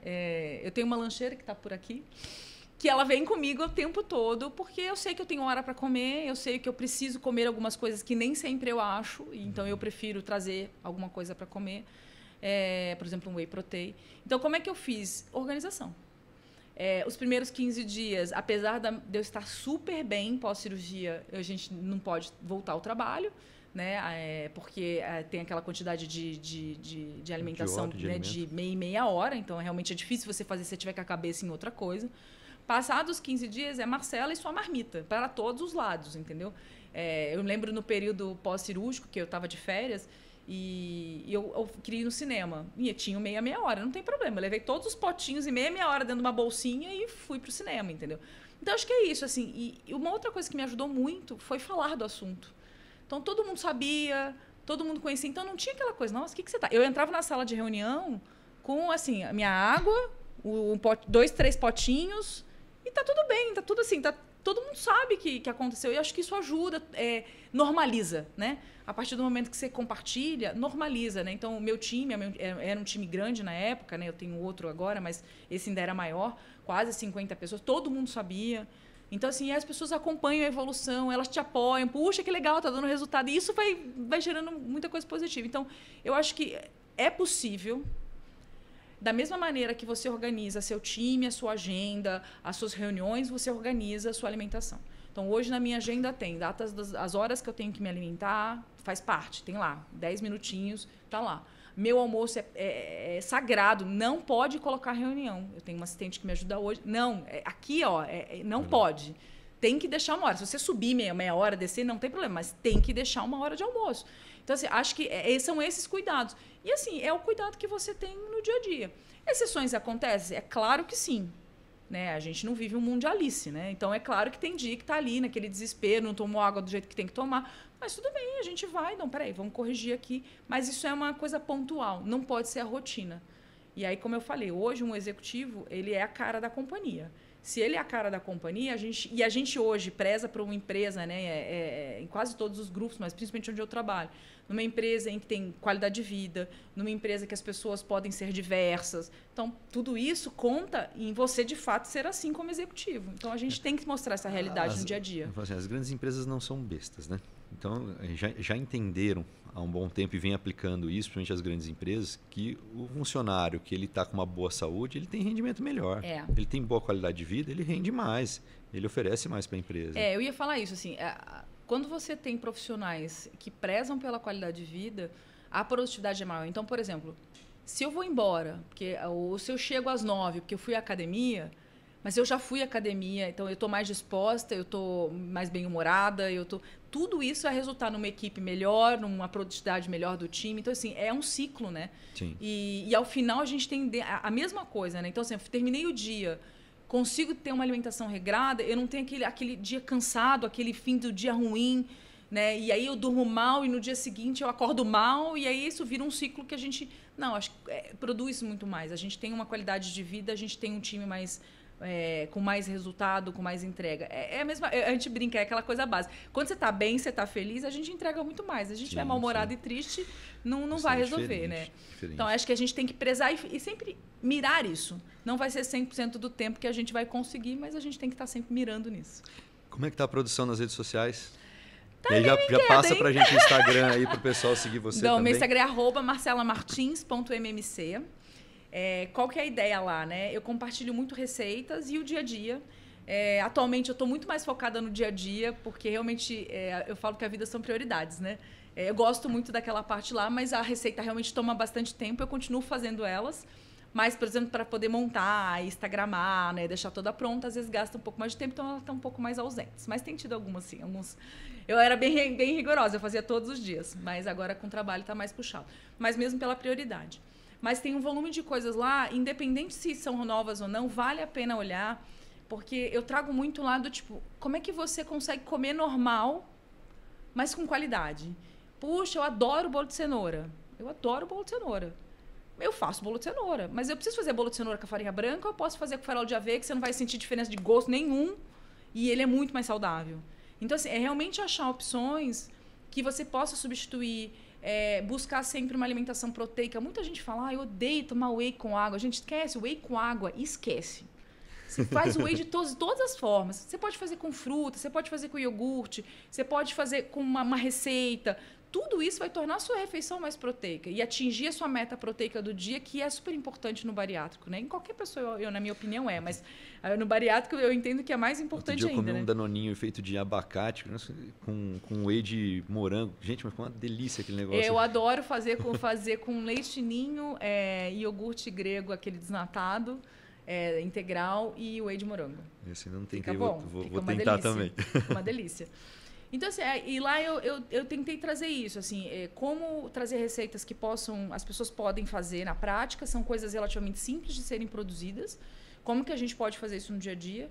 Eu tenho uma lancheira que está por aqui, que ela vem comigo o tempo todo, porque eu sei que eu tenho hora para comer, eu sei que eu preciso comer algumas coisas que nem sempre eu acho, então eu prefiro trazer alguma coisa para comer, por exemplo, um whey protein. Então, como é que eu fiz? Organização. Os primeiros 15 dias, apesar de eu estar super bem pós-cirurgia, a gente não pode voltar ao trabalho, né? Porque tem aquela quantidade de alimentação de meia hora, então realmente é difícil você fazer se você tiver com a cabeça em outra coisa. Passados 15 dias, é Marcela e sua marmita, para todos os lados, entendeu? Eu lembro no período pós-cirúrgico, que eu estava de férias, e eu queria ir no cinema. E eu tinha meia hora, não tem problema. Eu levei todos os potinhos e meia hora dentro de uma bolsinha e fui pro cinema, entendeu? Então, acho que é isso, assim. E uma outra coisa que me ajudou muito foi falar do assunto. Então, todo mundo sabia, todo mundo conhecia. Então, não tinha aquela coisa, nossa, o que você tá? Eu entrava na sala de reunião com, assim, a minha água, 2, 3 potinhos e tá tudo bem, tá tudo assim, todo mundo sabe que aconteceu. E acho que isso ajuda, normaliza, né? A partir do momento que você compartilha, normaliza, né? Então, o meu time, era um time grande na época, né? Eu tenho outro agora, mas esse ainda era maior, quase 50 pessoas, todo mundo sabia. Então, assim, as pessoas acompanham a evolução, elas te apoiam. Puxa, que legal, tá dando resultado. E isso vai gerando muita coisa positiva. Então, eu acho que é possível, da mesma maneira que você organiza seu time, a sua agenda, as suas reuniões, você organiza a sua alimentação. Então, hoje na minha agenda tem as horas que eu tenho que me alimentar, faz parte, tem lá, 10 minutinhos, tá lá. Meu almoço é sagrado, não pode colocar reunião. Eu tenho uma assistente que me ajuda hoje. Não, aqui, ó, não pode. Tem que deixar uma hora. Se você subir meia hora, descer, não tem problema, mas tem que deixar uma hora de almoço. Então, assim, acho que são esses cuidados. E, assim, é o cuidado que você tem no dia a dia. Exceções acontecem? É claro que sim. Né? A gente não vive um mundo de Alice, né? Então, é claro que tem dia que está ali, naquele desespero, não tomou água do jeito que tem que tomar. Mas tudo bem, a gente vai. Não, peraí, vamos corrigir aqui. Mas isso é uma coisa pontual, não pode ser a rotina. E aí, como eu falei, hoje um executivo, ele é a cara da companhia. Se ele é a cara da companhia, a gente hoje preza para uma empresa, né, em quase todos os grupos, mas principalmente onde eu trabalho, numa empresa em que tem qualidade de vida, numa empresa que as pessoas podem ser diversas. Então, tudo isso conta em você, de fato, ser assim como executivo. Então, a gente tem que mostrar essa realidade no dia a dia. As grandes empresas não são bestas, né? Então, já entenderam há um bom tempo e vem aplicando isso, principalmente as grandes empresas, que o funcionário que ele está com uma boa saúde, ele tem rendimento melhor. Ele tem boa qualidade de vida, ele rende mais, ele oferece mais para a empresa. Eu ia falar isso, assim, quando você tem profissionais que prezam pela qualidade de vida, a produtividade é maior. Então, por exemplo, se eu vou embora, ou se eu chego às 9, porque eu fui à academia, mas eu já fui à academia, então eu estou mais disposta, eu estou mais bem-humorada, tudo isso vai resultar numa equipe melhor, numa produtividade melhor do time. Então, assim, é um ciclo, né? Sim. E ao final a gente tem a mesma coisa, né? Então, assim, eu terminei o dia, consigo ter uma alimentação regrada, eu não tenho aquele dia cansado, aquele fim do dia ruim, né? E aí eu durmo mal e no dia seguinte eu acordo mal e aí isso vira um ciclo que a gente... Não, acho que produz muito mais. A gente tem uma qualidade de vida, a gente tem um time mais... com mais resultado, com mais entrega. A mesma, a gente brinca, é aquela coisa básica. Quando você está bem, você está feliz, a gente entrega muito mais. A gente estiver mal-humorado e triste, não vai resolver, né? Diferente. Então, acho que a gente tem que prezar e sempre mirar isso. Não vai ser 100% do tempo que a gente vai conseguir, mas a gente tem que estar sempre mirando nisso. Como é que está a produção nas redes sociais? Tá, e aí já passa para a gente o Instagram aí para o pessoal seguir você também. Meu Instagram é @marcelamartins.mmc. Qual que é a ideia lá, né? Eu compartilho muito receitas e o dia a dia. Atualmente, eu estou muito mais focada no dia a dia, porque realmente eu falo que a vida são prioridades, né? Eu gosto muito daquela parte lá, mas a receita realmente toma bastante tempo. Eu continuo fazendo elas. Mas, por exemplo, para poder montar, instagramar, né, deixar toda pronta, às vezes gasta um pouco mais de tempo, então ela está um pouco mais ausente. Mas tem tido algumas, sim. Eu era bem rigorosa, eu fazia todos os dias. Mas agora com o trabalho está mais puxado. Mas mesmo pela prioridade. Mas tem um volume de coisas lá, independente se são novas ou não, vale a pena olhar, porque eu trago muito lá do tipo, como é que você consegue comer normal, mas com qualidade? Puxa, eu adoro bolo de cenoura. Eu adoro bolo de cenoura. Eu faço bolo de cenoura, mas eu preciso fazer bolo de cenoura com a farinha branca ou eu posso fazer com farol de aveia, que você não vai sentir diferença de gosto nenhum e ele é muito mais saudável. Então, assim, é realmente achar opções que você possa substituir, buscar sempre uma alimentação proteica. Muita gente fala, eu odeio tomar whey com água. A gente esquece, whey com água, esquece. Você faz o whey de todas as formas. Você pode fazer com fruta, você pode fazer com iogurte, você pode fazer com uma receita. Tudo isso vai tornar a sua refeição mais proteica e atingir a sua meta proteica do dia, que é super importante no bariátrico, né? Em qualquer pessoa, na minha opinião, mas no bariátrico eu entendo que é mais importante ainda. Eu comi um danoninho feito de abacate com whey de morango. Gente, mas ficou uma delícia aquele negócio. Eu adoro fazer com leite ninho, iogurte grego, aquele desnatado, integral e whey de morango. Esse não tentei, vou tentar também. Uma delícia. Então, assim, e lá eu tentei trazer isso, assim, como trazer receitas que as pessoas podem fazer na prática, são coisas relativamente simples de serem produzidas, como que a gente pode fazer isso no dia a dia,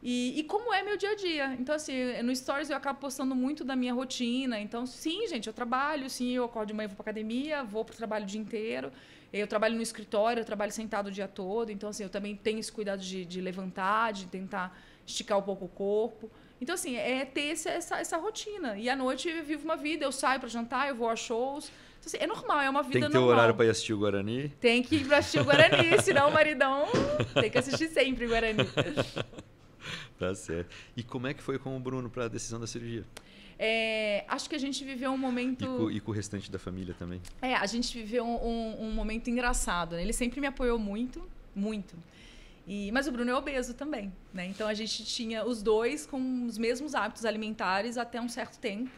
E como é meu dia a dia. Então, assim, no Stories eu acabo postando muito da minha rotina. Então, sim, gente, eu trabalho, sim, eu acordo de manhã, vou pra academia, vou pro trabalho o dia inteiro. Eu trabalho no escritório, eu trabalho sentado o dia todo. Então, assim, eu também tenho esse cuidado de levantar, de tentar esticar um pouco o corpo. Então, assim, é ter essa rotina. E à noite eu vivo uma vida, eu saio para jantar, eu vou a shows. Então, assim, é normal, é uma vida normal. Tem que ter o horário para ir assistir o Guarani? Tem que ir para assistir o Guarani, senão o maridão tem que assistir sempre o Guarani. Tá certo. E como é que foi com o Bruno para a decisão da cirurgia? Acho que a gente viveu um momento... E com o restante da família também. A gente viveu um momento engraçado, né? Ele sempre me apoiou muito, muito. Mas o Bruno é obeso também, né? Então a gente tinha os dois com os mesmos hábitos alimentares até um certo tempo.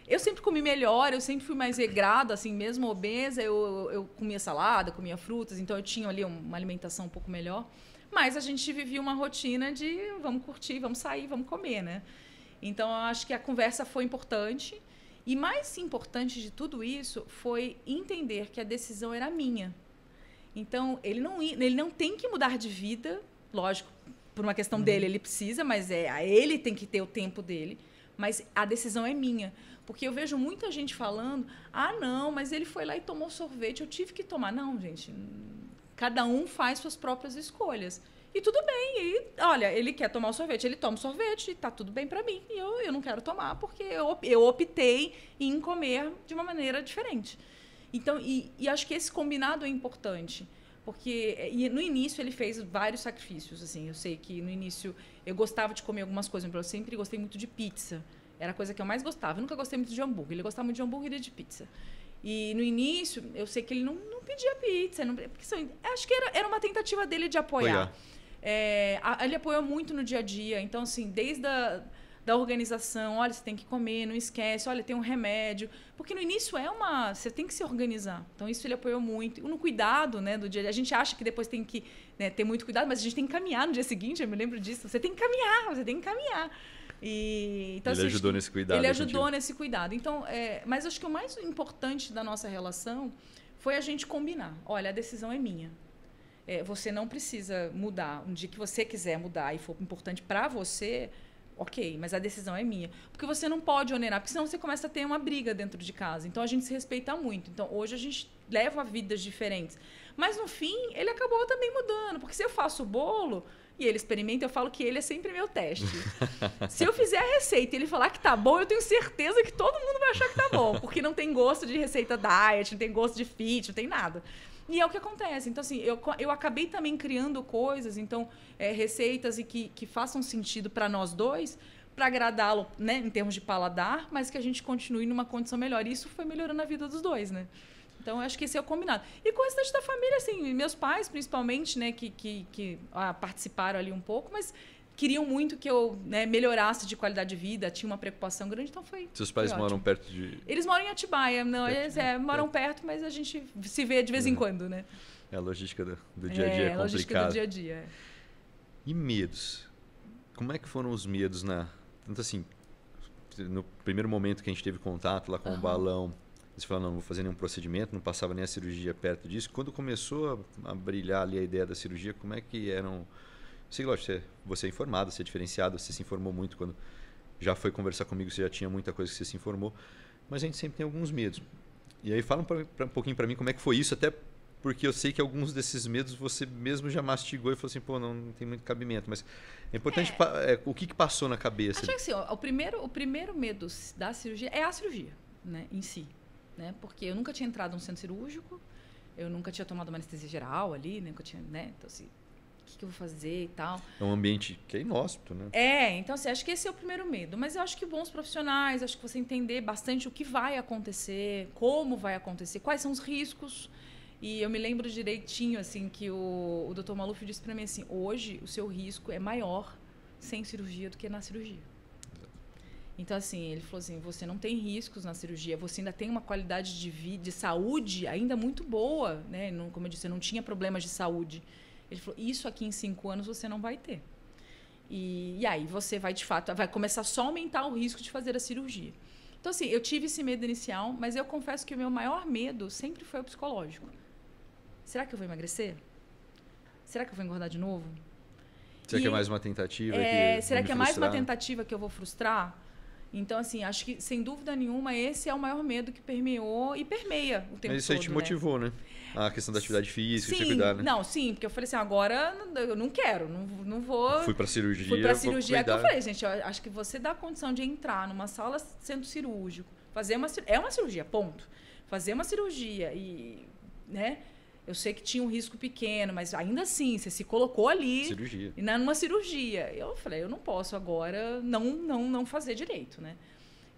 Eu sempre comi melhor, eu sempre fui mais regrada, assim, mesmo obesa, eu comia salada, comia frutas, então eu tinha ali uma alimentação um pouco melhor. Mas a gente vivia uma rotina de vamos curtir, vamos sair, vamos comer, né? Então, eu acho que a conversa foi importante. E mais importante de tudo isso foi entender que a decisão era minha. Então, ele não tem que mudar de vida, lógico, por uma questão dele, ele precisa, mas ele tem que ter o tempo dele. Mas a decisão é minha. Porque eu vejo muita gente falando, não, mas ele foi lá e tomou sorvete, eu tive que tomar. Não, gente... Cada um faz suas próprias escolhas. E tudo bem. E, olha, ele quer tomar o sorvete, ele toma o sorvete e tá tudo bem para mim. E eu não quero tomar porque eu optei em comer de uma maneira diferente. Então, e acho que esse combinado é importante. Porque no início ele fez vários sacrifícios. Assim, eu sei que no início eu gostava de comer algumas coisas. Eu sempre gostei muito de pizza. Era a coisa que eu mais gostava. Eu nunca gostei muito de hambúrguer. Ele gostava muito de hambúrguer e de pizza. E no início, eu sei que ele não pedia pizza. Porque acho que era uma tentativa dele de apoiar. Ele apoiou muito no dia a dia. Então, assim, desde da organização, olha, você tem que comer, não esquece, olha, tem um remédio. Porque no início você tem que se organizar. Então, isso ele apoiou muito. No cuidado, né, do dia a dia. A gente acha que depois tem que, né, ter muito cuidado, mas a gente tem que caminhar no dia seguinte, eu me lembro disso. Você tem que caminhar. Então, ele ajudou nesse cuidado. Ele ajudou nesse cuidado. Então, mas acho que o mais importante da nossa relação foi a gente combinar. Olha, a decisão é minha. Você não precisa mudar. Um dia que você quiser mudar e for importante para você, ok, mas a decisão é minha. Porque você não pode onerar, porque senão você começa a ter uma briga dentro de casa. Então, a gente se respeita muito. Então, hoje a gente leva vidas diferentes. Mas, no fim, ele acabou também mudando. Porque se eu faço o bolo... E ele experimenta, eu falo que ele é sempre meu teste. Se eu fizer a receita e ele falar que tá bom, eu tenho certeza que todo mundo vai achar que tá bom. Porque não tem gosto de receita diet, não tem gosto de fit, não tem nada. E é o que acontece. Então, assim, eu acabei também criando coisas, então, receitas que façam sentido para nós dois, para agradá-lo, né, em termos de paladar, mas que a gente continue numa condição melhor. E isso foi melhorando a vida dos dois, né? Então, eu acho que esse é o combinado. E com o restante da família, assim, meus pais, principalmente, né, que participaram ali um pouco, mas queriam muito que eu, né, melhorasse de qualidade de vida, tinha uma preocupação grande, então foi. Seus pais moram perto de... Eles moram em Atibaia, não, eles moram perto, mas a gente se vê de vez em quando, né? A logística do dia a dia é complicada. A logística do dia a dia. E medos? Como é que foram os medos tanto assim, no primeiro momento que a gente teve contato lá com o balão, você falou, não vou fazer nenhum procedimento, não passava nem a cirurgia perto disso. Quando começou a brilhar ali a ideia da cirurgia, como é que eram... Sei lá, você é informado, você é diferenciado, você se informou muito quando já foi conversar comigo, você já tinha muita coisa que você se informou. Mas a gente sempre tem alguns medos. E aí fala um pouquinho para mim como é que foi isso, até porque eu sei que alguns desses medos você mesmo já mastigou e falou assim, pô, não tem muito cabimento. Mas é importante, o que passou na cabeça? Acho que assim, o primeiro medo da cirurgia é a cirurgia, né, em si. Né? Porque eu nunca tinha entrado num centro cirúrgico, eu nunca tinha tomado uma anestesia geral ali, nunca tinha, né? Então, assim, o que eu vou fazer e tal. É um ambiente que é inóspito, né? Então, assim, acho que esse é o primeiro medo. Mas eu acho que bons profissionais, acho que você entender bastante o que vai acontecer, como vai acontecer, quais são os riscos. E eu me lembro direitinho, assim, que o Dr. Maluf disse para mim assim, hoje o seu risco é maior sem cirurgia do que na cirurgia. Então, assim, ele falou assim, você não tem riscos na cirurgia, você ainda tem uma qualidade de vida, de saúde ainda muito boa, né? Não, como eu disse, eu não tinha problemas de saúde. Ele falou, isso aqui em 5 anos você não vai ter. E aí você vai, de fato, vai começar só a aumentar o risco de fazer a cirurgia. Então, assim, eu tive esse medo inicial, mas eu confesso que o meu maior medo sempre foi o psicológico. Será que eu vou emagrecer? Será que eu vou engordar de novo? Será que é mais uma tentativa? Será que é mais uma tentativa que eu vou frustrar? Então, assim, acho que, sem dúvida nenhuma, esse é o maior medo que permeou e permeia o tempo todo. Mas isso aí te motivou, né? A questão da atividade física, você cuidar, né? Não, sim, porque eu falei assim, agora eu não quero, não vou... Fui pra cirurgia. Fui pra cirurgia, que eu falei, gente, eu acho que você dá a condição de entrar numa sala sendo cirúrgico, fazer é uma cirurgia, ponto. Fazer uma cirurgia e, né... Eu sei que tinha um risco pequeno, mas ainda assim, você se colocou ali numa cirurgia. Eu falei, eu não posso agora não fazer direito, né?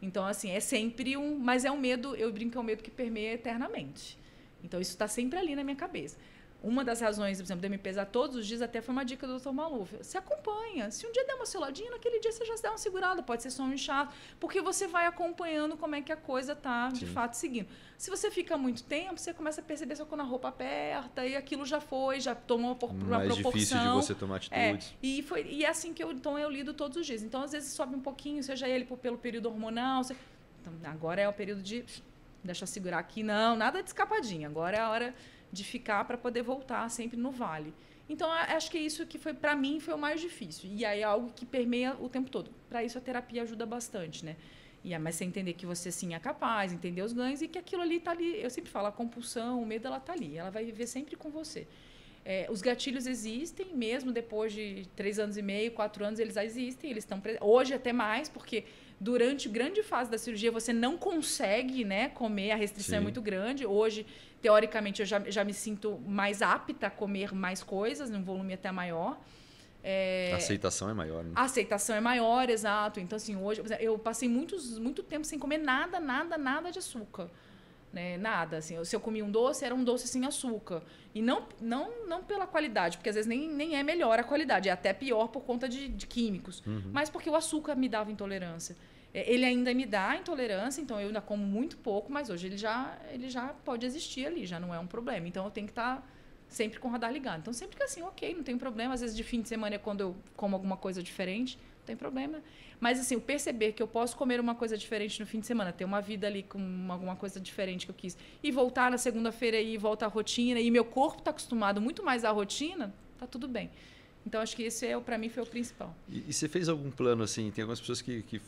Então, assim, é sempre mas é um medo, eu brinco, é um medo que permeia eternamente. Então, isso está sempre ali na minha cabeça. Uma das razões, por exemplo, de eu me pesar todos os dias, até foi uma dica do Dr. Maluf. Você acompanha. Se um dia der uma celadinha, naquele dia você já dá uma segurada. Pode ser só um inchaço. Porque você vai acompanhando como é que a coisa está, de fato, seguindo. Se você fica muito tempo, você começa a perceber só quando a roupa aperta e aquilo já tomou uma proporção. Mais difícil de você tomar atitudes. E é assim que eu lido todos os dias. Então, às vezes, sobe um pouquinho, seja ele pelo período hormonal. Então, agora é o período de... Deixa eu segurar aqui. Não, nada de escapadinha. Agora é a hora de ficar para poder voltar sempre no vale. Então, acho que isso que foi, para mim, foi o mais difícil. E aí é algo que permeia o tempo todo. Para isso, a terapia ajuda bastante, né? Mas você entender que você, sim, é capaz, entender os ganhos e que aquilo ali está ali. Eu sempre falo, a compulsão, o medo, ela está ali. Ela vai viver sempre com você. Os gatilhos existem, mesmo depois de 3 anos e meio, 4 anos, eles já existem. Eles estão hoje até mais, porque durante grande fase da cirurgia você não consegue, né, comer, a restrição é muito grande. Hoje, teoricamente, eu já me sinto mais apta a comer mais coisas, num volume até maior. A aceitação é maior, né? A aceitação é maior, exato. Então, assim, hoje eu passei muito tempo sem comer nada de açúcar. Né? Nada. Assim, se eu comia um doce, era um doce sem açúcar. E não pela qualidade, porque às vezes nem é melhor a qualidade, é até pior por conta de químicos. Mas porque o açúcar me dava intolerância. Ele ainda me dá intolerância, então eu ainda como muito pouco, mas hoje ele já pode existir ali, já não é um problema. Então eu tenho que estar sempre com o radar ligado. Então sempre que assim, ok, não tem problema. Às vezes de fim de semana é quando eu como alguma coisa diferente, não tem problema. Mas assim, o perceber que eu posso comer uma coisa diferente no fim de semana, ter uma vida ali com alguma coisa diferente que eu quis, e voltar na segunda-feira e voltar à rotina, e meu corpo está acostumado muito mais à rotina, tá tudo bem. Então acho que esse para mim foi o principal. E você fez algum plano assim? Tem algumas pessoas que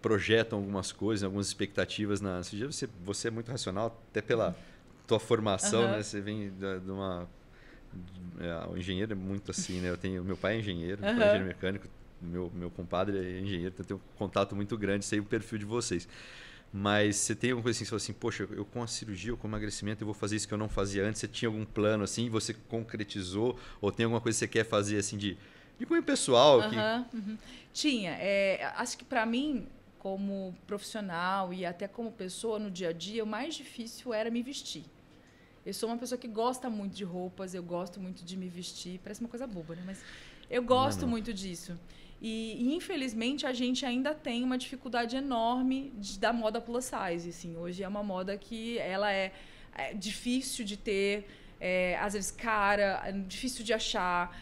projetam algumas coisas, algumas expectativas na cirurgia. Você é muito racional, até pela tua formação, né? Você vem de uma... o engenheiro é muito assim, né? Meu pai é engenheiro, meu pai é engenheiro mecânico, meu compadre é engenheiro, então eu tenho um contato muito grande, sei o perfil de vocês. Mas você tem alguma coisa assim, você fala assim, poxa, eu com a cirurgia ou com o emagrecimento eu vou fazer isso que eu não fazia antes. Você tinha algum plano assim, você concretizou? Ou tem alguma coisa que você quer fazer assim de cunho pessoal? Tinha. Acho que para mim, como profissional e até como pessoa no dia a dia, o mais difícil era me vestir. Eu sou uma pessoa que gosta muito de roupas, eu gosto muito de me vestir. Parece uma coisa boba, né? Mas eu gosto muito disso. E, infelizmente, a gente ainda tem uma dificuldade enorme da moda plus size. Assim. Hoje é uma moda que ela é difícil de ter, às vezes cara, difícil de achar,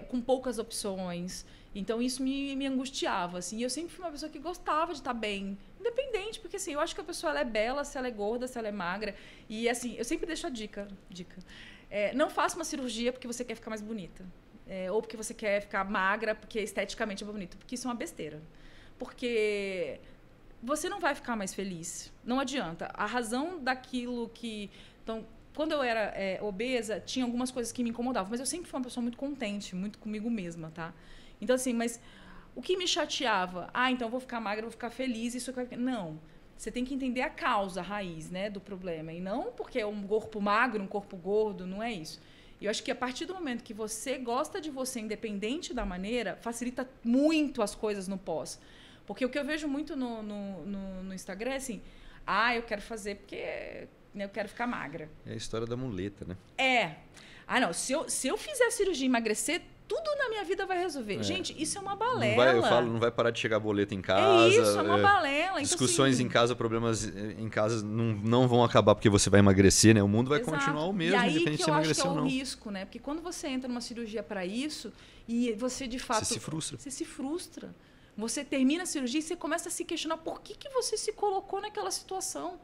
com poucas opções. Então, isso me angustiava. Assim. E eu sempre fui uma pessoa que gostava de estar bem, independente, porque assim, eu acho que a pessoa ela é bela, se ela é gorda, se ela é magra. E assim, eu sempre deixo a dica. Não faça uma cirurgia porque você quer ficar mais bonita. Ou porque você quer ficar magra porque esteticamente é bonito. Porque isso é uma besteira. Porque você não vai ficar mais feliz. Não adianta. A razão daquilo que... Então, quando eu era obesa, tinha algumas coisas que me incomodavam. Mas eu sempre fui uma pessoa muito contente, muito comigo mesma, tá? Então, assim, mas o que me chateava? Então eu vou ficar magra, eu vou ficar feliz. Isso vai... Não. Você tem que entender a causa, a raiz, né, do problema. E não porque é um corpo magro, um corpo gordo, não é isso. Eu acho que a partir do momento que você gosta de você, independente da maneira, facilita muito as coisas no pós. Porque o que eu vejo muito no Instagram é assim, eu quero fazer porque eu quero ficar magra. É a história da muleta, né? Não, se eu fizer a cirurgia e emagrecer, tudo na minha vida vai resolver. Gente, isso é uma balela. Não vai parar de chegar boleto em casa. Isso, é uma balela. Discussões então, assim, em casa, problemas em casa não vão acabar porque você vai emagrecer, né? O mundo vai continuar o mesmo, independente de se emagrecer ou não. E aí que eu acho que é o risco, né? Porque quando você entra numa cirurgia para isso e você, de fato... Você se frustra. Você se frustra. Você termina a cirurgia e você começa a se questionar por que você se colocou naquela situação.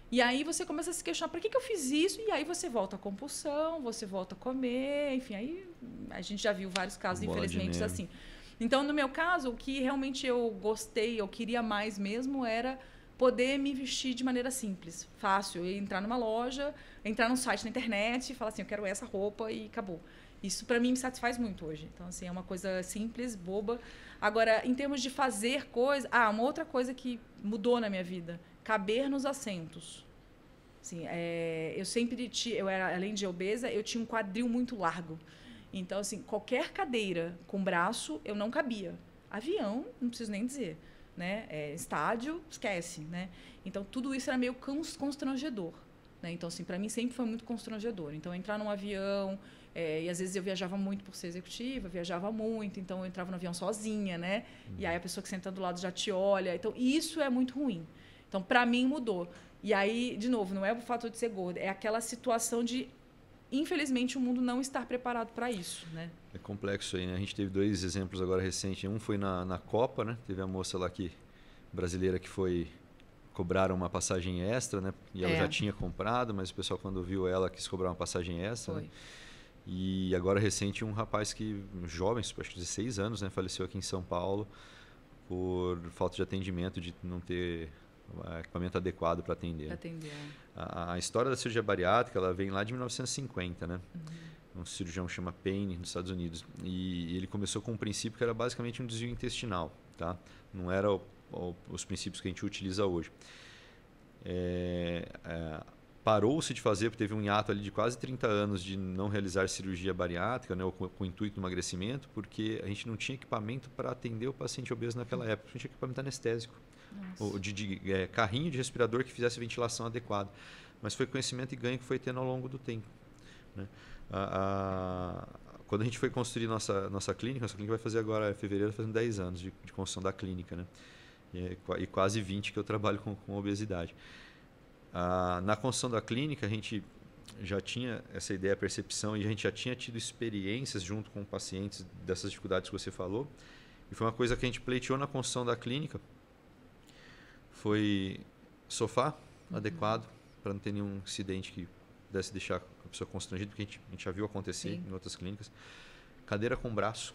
E aí você começa a se questionar, por que eu fiz isso? E aí você volta à compulsão, você volta a comer, enfim, aí a gente já viu vários casos, infelizmente, assim. Então, no meu caso, o que realmente eu gostei, eu queria mais mesmo, era poder me vestir de maneira simples, fácil. Eu ia entrar numa loja, entrar num site na internet e falar assim, eu quero essa roupa e acabou. Isso, para mim, me satisfaz muito hoje. Então, assim, é uma coisa simples, boba. Agora, em termos de fazer coisa... uma outra coisa que mudou na minha vida. Caber nos assentos. Assim, eu sempre eu era, além de obesa, eu tinha um quadril muito largo. Então, assim, qualquer cadeira com braço, eu não cabia. Avião, não preciso nem dizer. Né? Estádio, esquece. Né? Então, tudo isso era meio constrangedor. Né? Então, assim, para mim sempre foi muito constrangedor. Então, entrar num avião... e às vezes eu viajava muito por ser executiva, viajava muito, então eu entrava no avião sozinha, né? E aí a pessoa que senta do lado já te olha. Então, isso é muito ruim. Então, para mim, mudou. E aí, de novo, não é o fato de ser gorda, é aquela situação de, infelizmente, o mundo não estar preparado para isso, né? É complexo aí, né? A gente teve 2 exemplos agora recentes. Um foi na Copa, né? Teve a moça lá brasileira que cobraram uma passagem extra, né? E ela já tinha comprado, mas o pessoal, quando viu ela, quis cobrar uma passagem extra. Foi. Né? E agora recente um rapaz jovem, acho que 16 anos, né, faleceu aqui em São Paulo por falta de atendimento, de não ter equipamento adequado para atender. A história da cirurgia bariátrica, ela vem lá de 1950, né? Um cirurgião chama Payne, nos Estados Unidos. E ele começou com um princípio que era basicamente um desvio intestinal, tá? Não era os princípios que a gente utiliza hoje. Parou-se de fazer, porque teve um hiato ali de quase 30 anos de não realizar cirurgia bariátrica, né, com o intuito do emagrecimento, porque a gente não tinha equipamento para atender o paciente obeso naquela época. Não tinha equipamento anestésico, ou carrinho de respirador que fizesse ventilação adequada. Mas foi conhecimento e ganho que foi tendo ao longo do tempo. Né? Quando a gente foi construir nossa clínica vai fazer agora, em fevereiro, fazendo 10 anos de construção da clínica. Né? E quase 20 que eu trabalho com obesidade. Na construção da clínica, a gente já tinha essa ideia, percepção, e a gente já tinha tido experiências junto com pacientes dessas dificuldades que você falou. E foi uma coisa que a gente pleiteou na construção da clínica. Foi sofá adequado, para não ter nenhum incidente que pudesse deixar a pessoa constrangida, porque a gente já viu acontecer em outras clínicas. Cadeira com braço.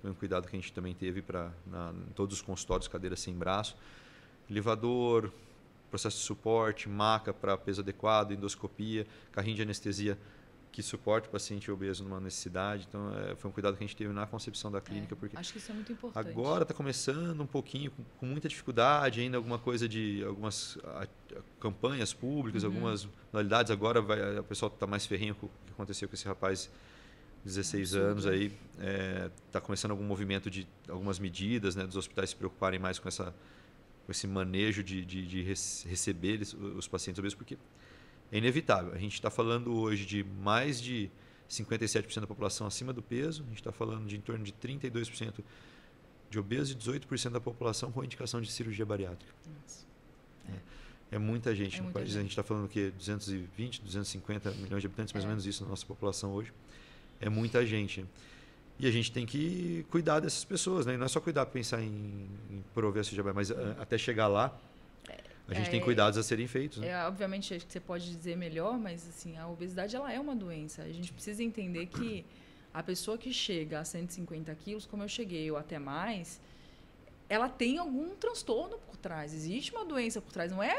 Foi um cuidado que a gente também teve em todos os consultórios, cadeira sem braço. Elevador, processo de suporte, maca para peso adequado, endoscopia, carrinho de anestesia que suporte o paciente obeso numa necessidade. Então, foi um cuidado que a gente teve na concepção da clínica. Porque acho que isso é muito importante. Agora está começando um pouquinho, com muita dificuldade ainda, algumas campanhas públicas, algumas modalidades. Agora o pessoal está mais ferrenho com o que aconteceu com esse rapaz de 16 anos aí. Está começando algum movimento de algumas medidas, né, dos hospitais se preocuparem mais com esse manejo de receber os pacientes obesos, porque é inevitável. A gente está falando hoje de mais de 57% da população acima do peso, a gente está falando de em torno de 32% de obesos e 18% da população com indicação de cirurgia bariátrica. É muita gente no país. A gente está falando que 220, 250 milhões de habitantes, mais ou menos isso na nossa população hoje. É muita gente. E a gente tem que cuidar dessas pessoas, né? E não é só cuidar, pensar em prover a cirurgia bariátrica, mas até chegar lá, a gente tem cuidados a serem feitos. Né? Obviamente, acho que você pode dizer melhor, mas assim, a obesidade ela é uma doença. A gente precisa entender que a pessoa que chega a 150 quilos, como eu cheguei, ou até mais, ela tem algum transtorno por trás. Existe uma doença por trás. Não é,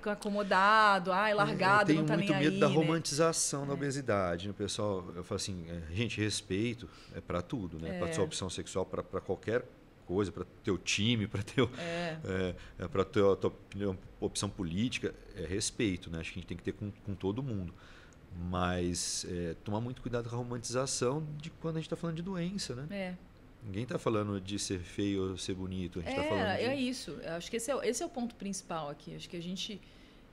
acomodado, largado, não está nem aí. Eu tenho muito medo da romantização da obesidade. Né? O pessoal, eu falo assim, gente, respeito é para tudo, né? Para sua opção sexual, para qualquer coisa, para teu time, para para tua opção política, respeito, né? Acho que a gente tem que ter com todo mundo. Mas tomar muito cuidado com a romantização de quando a gente está falando de doença, né? Ninguém está falando de ser feio ou ser bonito. A gente tá falando é isso. Eu acho que esse é o ponto principal aqui. Acho que a gente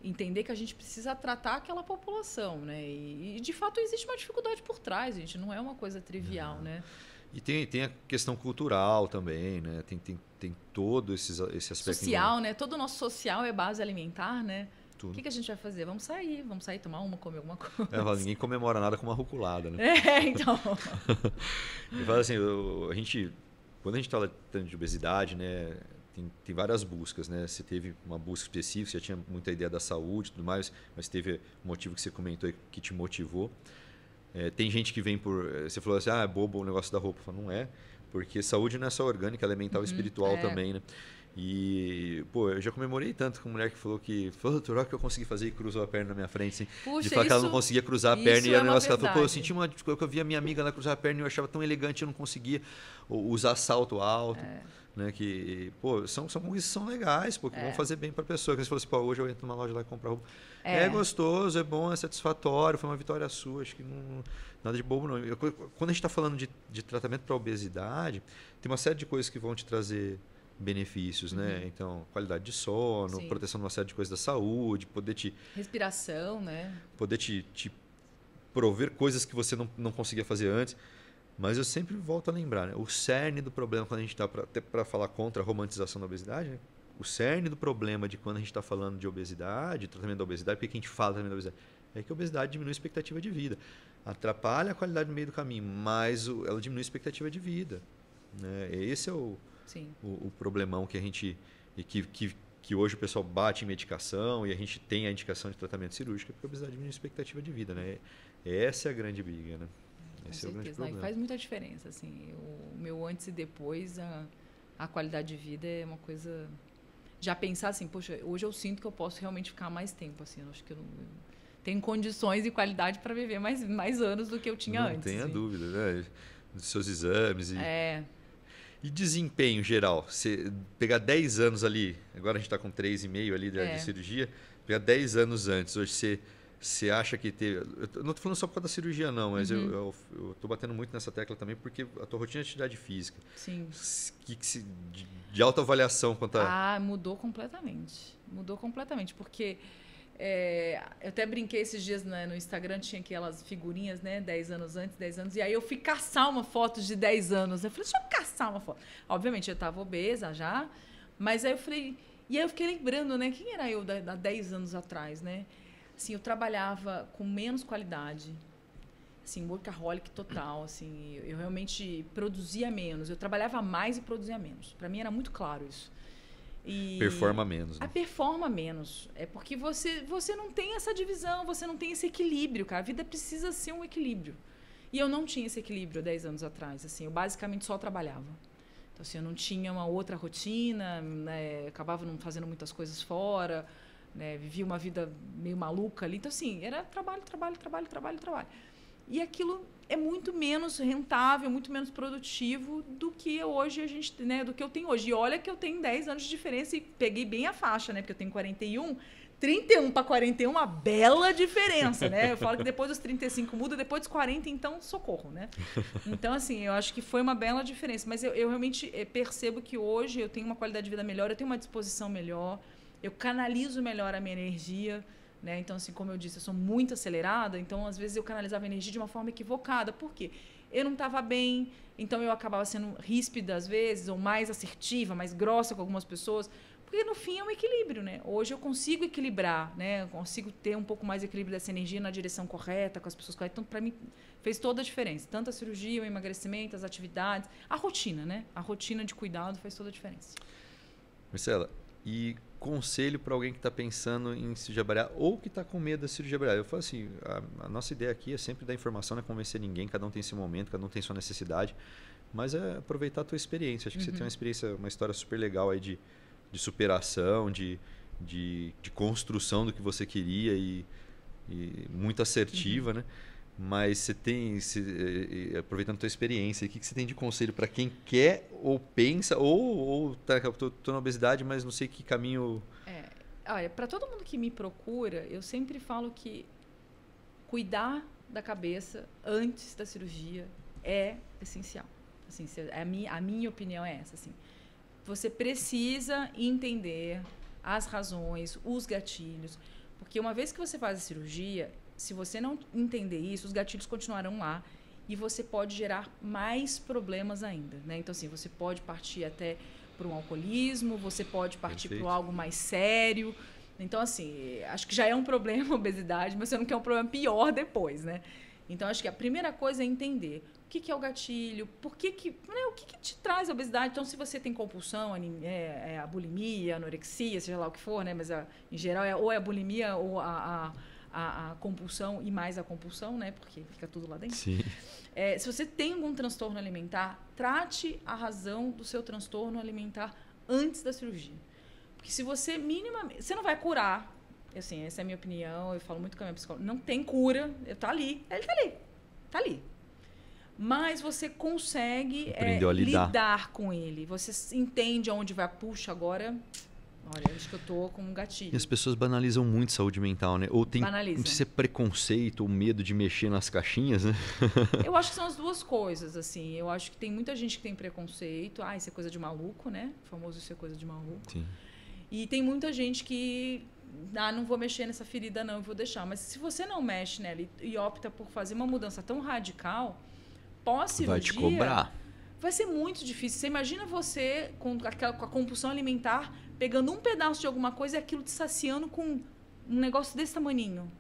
entender que a gente precisa tratar aquela população, né? E de fato existe uma dificuldade por trás, gente. Não é uma coisa trivial, né? E tem a questão cultural também, né? Tem todo esse aspecto social, né? Todo o nosso social é base alimentar, né? O que a gente vai fazer? Vamos sair, tomar comer alguma coisa. Ninguém comemora nada com uma ruculada, né? Então. Eu falo assim, quando a gente está tratando de obesidade, né? tem várias buscas, né? Você teve uma busca específica, você já tinha muita ideia da saúde e tudo mais, mas teve um motivo que você comentou aí que te motivou. Tem gente que vem por... Você falou assim, é bobo o negócio da roupa. Eu falo, não é, porque saúde não é só orgânica, ela é mental e espiritual também, né? E, pô, eu já comemorei tanto com mulher que falou doutor, olha o que eu consegui fazer e cruzou a perna na minha frente, assim. Puxa, de falar que ela não conseguia cruzar a perna e era um negócio que ela falou, pô, eu senti que eu vi a minha amiga lá cruzar a perna e eu achava tão elegante, eu não conseguia usar salto alto. Né, que, pô, são conquistas que são legais, porque vão fazer bem para a pessoa. Que você falou assim, pô, hoje eu entro numa loja lá e compro roupa. É gostoso, é bom, é satisfatório, foi uma vitória sua, acho que não nada de bobo não. Quando a gente está falando de tratamento para obesidade, tem uma série de coisas que vão te trazer benefícios, né? Então, qualidade de sono, proteção de uma série de coisas da saúde, poder te... Respiração, né? Poder te prover coisas que você não conseguia fazer antes. Mas eu sempre volto a lembrar, né? O cerne do problema, quando a gente está até para falar contra a romantização da obesidade, né? O cerne do problema de quando a gente está falando de obesidade, tratamento da obesidade, porque a gente fala tratamento da obesidade, é que a obesidade diminui a expectativa de vida. Atrapalha a qualidade no meio do caminho, mas ela diminui a expectativa de vida. Né? Esse é o problemão que a gente... Que hoje o pessoal bate em medicação e a gente tem a indicação de tratamento cirúrgico, porque a obesidade diminui a expectativa de vida. Né? Essa é a grande briga, né? Esse é o grande problema. Faz muita diferença, assim, o meu antes e depois, a qualidade de vida é uma coisa... Já pensar assim, poxa, hoje eu sinto que eu posso realmente ficar mais tempo, assim, eu acho que eu tenho condições e qualidade para viver mais anos do que eu tinha antes. Não tenha assim. dúvida, né? Dos seus exames e desempenho geral. Você pegar 10 anos ali, agora a gente está com 3,5 ali de cirurgia, pegar 10 anos antes, hoje você acha que teve... Eu não estou falando só por causa da cirurgia, não, mas eu estou batendo muito nessa tecla também, porque a tua rotina de atividade física. Sim. De autoavaliação quanto a... mudou completamente. Mudou completamente, porque eu até brinquei esses dias no Instagram, tinha aquelas figurinhas, né? 10 anos antes, 10 anos, e aí eu fui caçar uma foto de 10 anos. Eu falei, deixa eu caçar uma foto. Obviamente, eu estava obesa já, mas aí eu falei... E aí eu fiquei lembrando, né? Quem era eu há 10 anos atrás, né? Assim, eu trabalhava com menos qualidade, assim, workaholic total, assim, eu realmente produzia menos, eu trabalhava mais e produzia menos. Para mim era muito claro isso. Performa menos. Né? Performa menos. É porque você não tem essa divisão, você não tem esse equilíbrio, cara. A vida precisa ser um equilíbrio. E eu não tinha esse equilíbrio 10 anos atrás, assim, eu basicamente só trabalhava. Então, assim, eu não tinha uma outra rotina, né, acabava não fazendo muitas coisas fora, né, vivia uma vida meio maluca ali. Então, assim, era trabalho. E aquilo é muito menos rentável, muito menos produtivo do que hoje a gente, né, do que eu tenho hoje. E olha que eu tenho 10 anos de diferença e peguei bem a faixa, né? Porque eu tenho 41, 31 para 41, uma bela diferença, né? Eu falo que depois dos 35 muda, depois dos 40, então, socorro, né? Então, assim, eu acho que foi uma bela diferença. Mas eu realmente percebo que hoje eu tenho uma qualidade de vida melhor, eu tenho uma disposição melhor, eu canalizo melhor a minha energia, né? Então, assim, como eu disse, eu sou muito acelerada, então, às vezes, eu canalizava a energia de uma forma equivocada. Por quê? Eu não estava bem, então eu acabava sendo ríspida, às vezes, ou mais assertiva, mais grossa com algumas pessoas, porque, no fim, é um equilíbrio, né? Hoje eu consigo equilibrar, né? Eu consigo ter um pouco mais de equilíbrio dessa energia na direção correta, com as pessoas corretas. Então, para mim, fez toda a diferença. Tanto a cirurgia, o emagrecimento, as atividades, a rotina, né? A rotina de cuidado faz toda a diferença. Marcela, e conselho para alguém que está pensando em cirurgia bariátrica ou que está com medo da cirurgia bariátrica? Eu falo assim, a nossa ideia aqui é sempre dar informação, não é convencer ninguém, cada um tem seu momento, cada um tem sua necessidade, mas é aproveitar a tua experiência. Acho que você tem uma experiência, uma história super legal aí de superação, de construção do que você queria e muito assertiva, né? Mas você tem, aproveitando a tua experiência, o que você tem de conselho para quem quer ou pensa, ou tá, tô na obesidade, mas não sei que caminho... Olha, para todo mundo que me procura, eu sempre falo que cuidar da cabeça antes da cirurgia é essencial. Assim, a minha opinião é essa. Assim, você precisa entender as razões, os gatilhos, porque uma vez que você faz a cirurgia, se você não entender isso, os gatilhos continuarão lá e você pode gerar mais problemas ainda, né? Então, assim, você pode partir até para um alcoolismo, você pode partir para algo mais sério. Então, assim, acho que já é um problema a obesidade, mas você não quer um problema pior depois, né? Então, acho que a primeira coisa é entender o que é o gatilho, por que né, o que te traz a obesidade. Então, se você tem compulsão, a bulimia, a anorexia, seja lá o que for, né? Mas em geral ou é a bulimia ou a compulsão e mais a compulsão, né? Porque fica tudo lá dentro. Sim. Se você tem algum transtorno alimentar, trate a razão do seu transtorno alimentar antes da cirurgia. Porque se você minimamente... Você não vai curar. Assim, essa é a minha opinião, eu falo muito com a minha psicóloga. Não tem cura, ele tá ali. Tá ali. Mas você consegue lidar com ele. Você entende aonde vai. Puxa, agora... Olha, acho que eu tô com um gatilho. E as pessoas banalizam muito saúde mental, né? Ou tem não sei se é preconceito ou medo de mexer nas caixinhas, né? Eu acho que são as duas coisas, assim. Eu acho que tem muita gente que tem preconceito. Isso é coisa de maluco, né? O famoso isso é coisa de maluco. Sim. E tem muita gente que... não vou mexer nessa ferida, não, eu vou deixar. Mas se você não mexe nela e opta por fazer uma mudança tão radical, pós-cirurgia... Vai te cobrar. Vai ser muito difícil. Você imagina você com a compulsão alimentar, pegando um pedaço de alguma coisa e aquilo te saciando com um negócio desse tamaninho.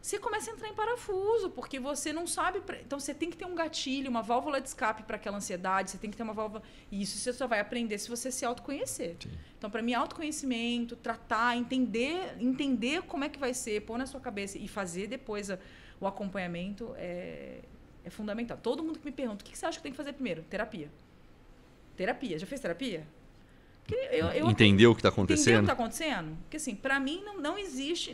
Você começa a entrar em parafuso, porque você não sabe... Então, você tem que ter um gatilho, uma válvula de escape para aquela ansiedade, você tem que ter uma válvula... E isso você só vai aprender se você se autoconhecer. Sim. Então, para mim, autoconhecimento, tratar, entender como é que vai ser, pôr na sua cabeça e fazer depois o acompanhamento é fundamental. Todo mundo que me pergunta, o que você acha que tem que fazer primeiro? Terapia. Terapia. Já fez terapia? Entender o que está acontecendo? Entender o que está acontecendo? Porque, assim, para mim, não existe...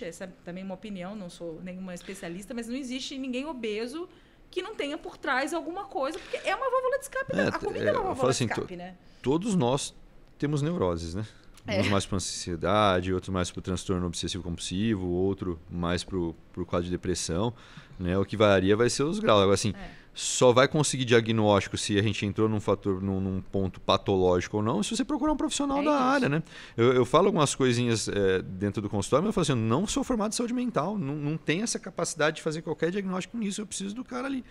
Essa é também uma opinião, não sou nenhuma especialista, mas não existe ninguém obeso que não tenha por trás alguma coisa, porque é uma válvula de escape. A comida é uma válvula de escape, né? Todos nós temos neuroses, né? Uns mais para ansiedade, outros mais para o transtorno obsessivo-compulsivo, outro mais para o quadro de depressão, né? O que varia vai ser os graus. Agora, assim, só vai conseguir diagnóstico se a gente entrou num ponto patológico ou não, se você procurar um profissional da área, né? Eu falo algumas coisinhas dentro do consultório, mas eu falo assim, eu não sou formado em saúde mental, não tenho essa capacidade de fazer qualquer diagnóstico nisso, eu preciso do cara ali.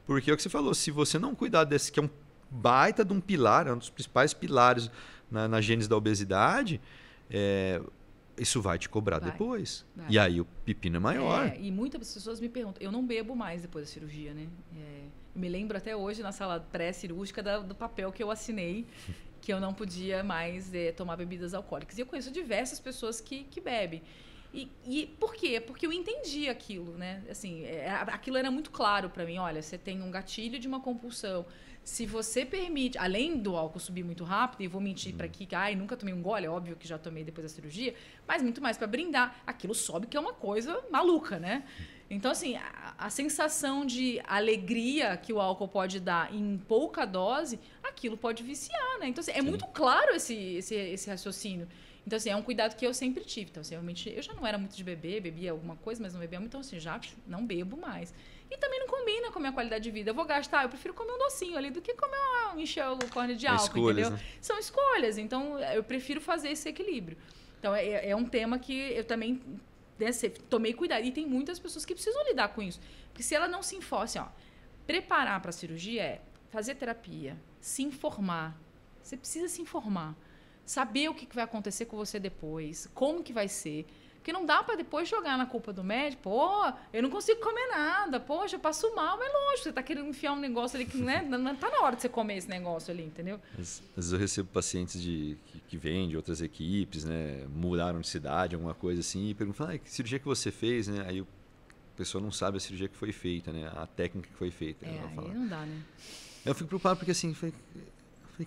Porque é o que você falou, se você não cuidar desse, que é um baita de um pilar, é um dos principais pilares na gênese da obesidade, isso vai te cobrar depois. Vai. E aí o pepino é maior. E muitas pessoas me perguntam, eu não bebo mais depois da cirurgia, né? Eu me lembro até hoje na sala pré-cirúrgica do papel que eu assinei, que eu não podia mais tomar bebidas alcoólicas. E eu conheço diversas pessoas que bebem. E por quê? Porque eu entendi aquilo, né? Assim, aquilo era muito claro para mim. Olha, você tem um gatilho de uma compulsão. Se você permite, além do álcool subir muito rápido, e vou mentir para aqui, que nunca tomei um gole, é óbvio que já tomei depois da cirurgia, mas muito mais para brindar. Aquilo sobe, que é uma coisa maluca, né? Então, assim, a sensação de alegria que o álcool pode dar em pouca dose, aquilo pode viciar, né? Então, assim, é muito claro esse raciocínio. Então, assim, é um cuidado que eu sempre tive. Então, assim, realmente, eu já não era muito de beber, bebia alguma coisa, mas não bebia muito. Então, assim, já não bebo mais. E também não combina com a minha qualidade de vida. Eu vou gastar, eu prefiro comer um docinho ali do que comer encher o córneo de álcool, escolhas, entendeu? Né? São escolhas. Então, eu prefiro fazer esse equilíbrio. Então, é um tema que eu também tomei cuidado. E tem muitas pessoas que precisam lidar com isso. Porque se ela não se informa, assim, preparar para a cirurgia é fazer terapia, se informar. Você precisa se informar. Saber o que vai acontecer com você depois, como que vai ser. Porque não dá para depois jogar na culpa do médico. Pô, eu não consigo comer nada. Poxa, eu passo mal. Mas lógico, você tá querendo enfiar um negócio ali que não tá na hora de você comer esse negócio ali, entendeu? Às vezes eu recebo pacientes que vêm de outras equipes, né? Mudaram de cidade, alguma coisa assim, e perguntam, que cirurgia que você fez, né? Aí a pessoa não sabe a cirurgia que foi feita, né? A técnica que foi feita. Aí não dá, né? Eu fico preocupado porque assim, falei,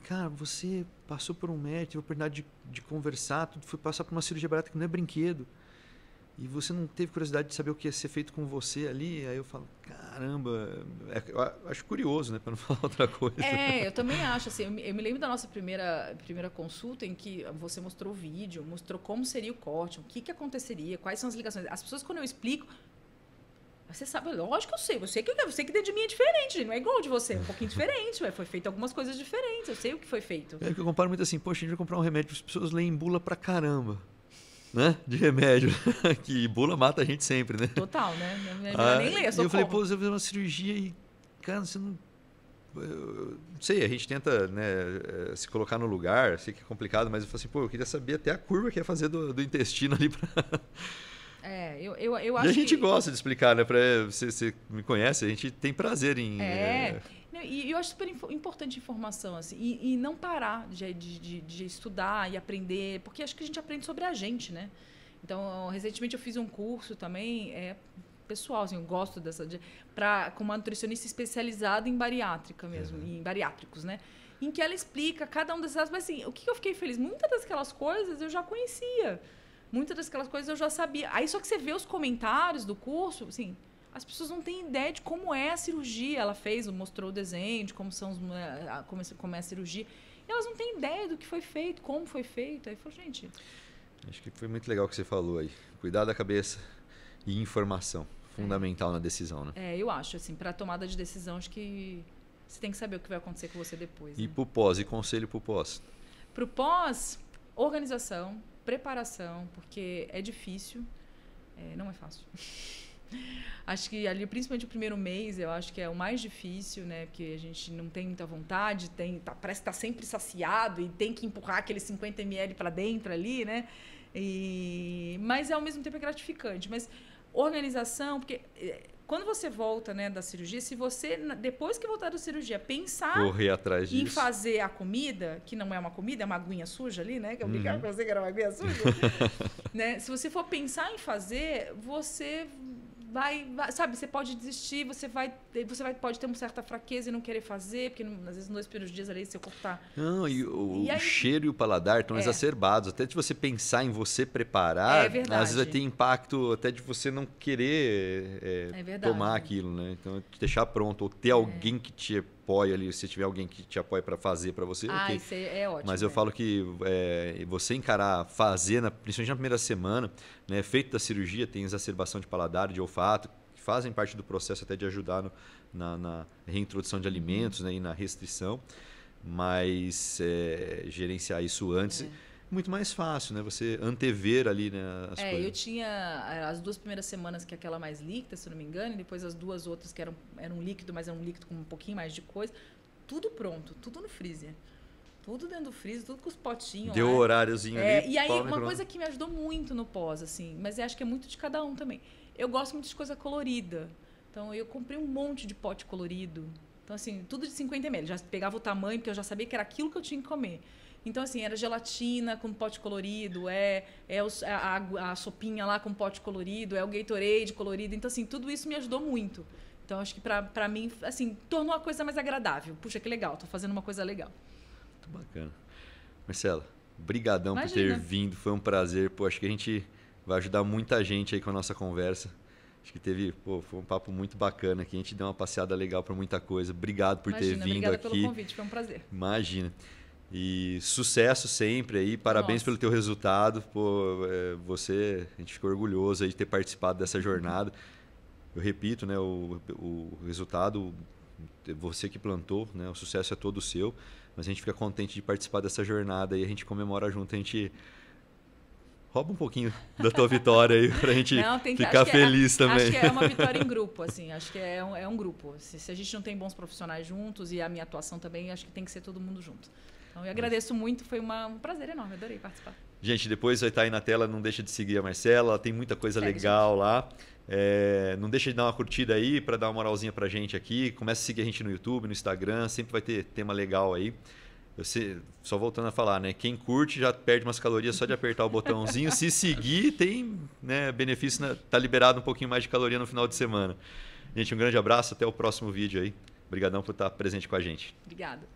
cara, você passou por um médico, teve a oportunidade de conversar, tudo foi passar por uma cirurgia barata que não é brinquedo. E você não teve curiosidade de saber o que ia ser feito com você ali? Aí eu falo, caramba, eu acho curioso, né? Para não falar outra coisa. Eu também acho. Assim, eu me lembro da nossa primeira consulta em que você mostrou o vídeo, mostrou como seria o corte, o que aconteceria, quais são as ligações. As pessoas, quando eu explico, você sabe, lógico que eu sei. Você que dentro de mim é diferente, não é igual de você, é um pouquinho diferente. Foi feito algumas coisas diferentes, eu sei o que foi feito. É que eu comparo muito assim, poxa, a gente vai comprar um remédio, as pessoas leem bula pra caramba. Né? De remédio, que bula mata a gente sempre, né? Total, né? Nem lê, eu falei, pô, você vai fazer uma cirurgia e, cara, você não... Eu não sei, a gente tenta, né, se colocar no lugar, sei que é complicado, mas eu falei assim, pô, eu queria saber até a curva que ia fazer do intestino ali pra... Eu acho e a gente que... gosta de explicar, né? Você me conhece, a gente tem prazer em... E eu acho super importante informação, assim, e não parar de estudar e aprender, porque acho que a gente aprende sobre a gente, né? Então, recentemente eu fiz um curso também, pessoal, assim, eu gosto com uma nutricionista especializada em bariátrica mesmo, em bariátricos, né? Em que ela explica cada um desses aspectos, mas assim, o que eu fiquei feliz? Muitas daquelas coisas eu já conhecia, muitas daquelas coisas eu já sabia. Aí só que você vê os comentários do curso, assim, as pessoas não têm ideia de como é a cirurgia. Ela mostrou o desenho de como é a cirurgia, e elas não têm ideia do que foi feito, como foi feito. Aí falou, gente... Acho que foi muito legal o que você falou aí. Cuidar da cabeça e informação. Fundamental na decisão, né? Eu acho, assim, para tomada de decisão, acho que você tem que saber o que vai acontecer com você depois. E né? pro pós, e conselho pro pós? Pro pós, organização, preparação, porque é difícil, não é fácil. Acho que ali, principalmente o primeiro mês, eu acho que é o mais difícil, né? Porque a gente não tem muita vontade, parece que está sempre saciado e tem que empurrar aqueles 50 ml para dentro ali, né? Mas ao mesmo tempo é gratificante. Mas organização, porque quando você volta, né, da cirurgia, se você, depois que voltar da cirurgia, pensar correr atrás disso, em fazer a comida, que não é uma comida, é uma aguinha suja ali, né? Que eu brincava com você que era uma aguinha suja. Né? Se você for pensar em fazer, você sabe, você pode desistir, você pode ter uma certa fraqueza e não querer fazer, porque às vezes nos primeiros dias ali seu corpo tá... Não, o cheiro e o paladar estão exacerbados. Até de você pensar em você preparar, às vezes vai ter impacto até de você não querer tomar aquilo, né? Então, deixar pronto, ou ter alguém que te apoie ali, se tiver alguém que te apoie para fazer para você, ok. Isso é ótimo. Mas eu falo que você encarar, fazer, principalmente na primeira semana, né, feito da cirurgia, tem exacerbação de paladar, de olfato, que fazem parte do processo até de ajudar na reintrodução de alimentos, né, e na restrição, mas gerenciar isso antes é muito mais fácil, né? Você antever ali, né, as coisas. Eu tinha as 2 primeiras semanas, que é aquela mais líquida, se não me engano, e depois as 2 outras que eram líquido, mas era um líquido com um pouquinho mais de coisa. Tudo pronto, tudo no freezer. Tudo dentro do freezer, tudo com os potinhos. Deu o horáriozinho ali. E aí, uma coisa que me ajudou muito no pós, assim, mas eu acho que é muito de cada um também. Eu gosto muito de coisa colorida. Então, eu comprei um monte de pote colorido. Então, assim, tudo de 50 ml. Já pegava o tamanho, porque eu já sabia que era aquilo que eu tinha que comer. Então, assim, era gelatina com pote colorido, a sopinha lá com pote colorido, o Gatorade colorido. Então, assim, tudo isso me ajudou muito. Então, acho que pra mim, assim, tornou a coisa mais agradável. Puxa, que legal, tô fazendo uma coisa legal. Muito bacana. Marcela, brigadão por ter vindo, foi um prazer. Pô, acho que a gente vai ajudar muita gente aí com a nossa conversa. Acho que foi um papo muito bacana aqui. A gente deu uma passeada legal para muita coisa. Obrigado por ter vindo obrigada aqui. Pelo convite, foi um prazer. Imagina. E sucesso sempre aí, parabéns pelo teu resultado. Pô, a gente ficou orgulhoso aí de ter participado dessa jornada. Eu repito, né, o resultado, você que plantou, né, o sucesso é todo seu, mas a gente fica contente de participar dessa jornada e a gente comemora junto, a gente rouba um pouquinho da tua vitória aí pra gente ficar feliz também. Acho que é uma vitória em grupo, assim, acho que é um grupo. Se a gente não tem bons profissionais juntos e a minha atuação também, acho que tem que ser todo mundo junto. Então, eu agradeço muito, foi um prazer enorme, adorei participar. Gente, depois vai estar aí na tela, não deixa de seguir a Marcela, ela tem muita coisa legal lá. Não deixa de dar uma curtida aí para dar uma moralzinha pra gente aqui. Começa a seguir a gente no YouTube, no Instagram, sempre vai ter tema legal aí. Só voltando a falar, né? Quem curte já perde umas calorias só de apertar o botãozinho. Se seguir, tem, né, benefício, tá liberado um pouquinho mais de caloria no final de semana. Gente, um grande abraço, até o próximo vídeo aí. Obrigadão por estar presente com a gente. Obrigada.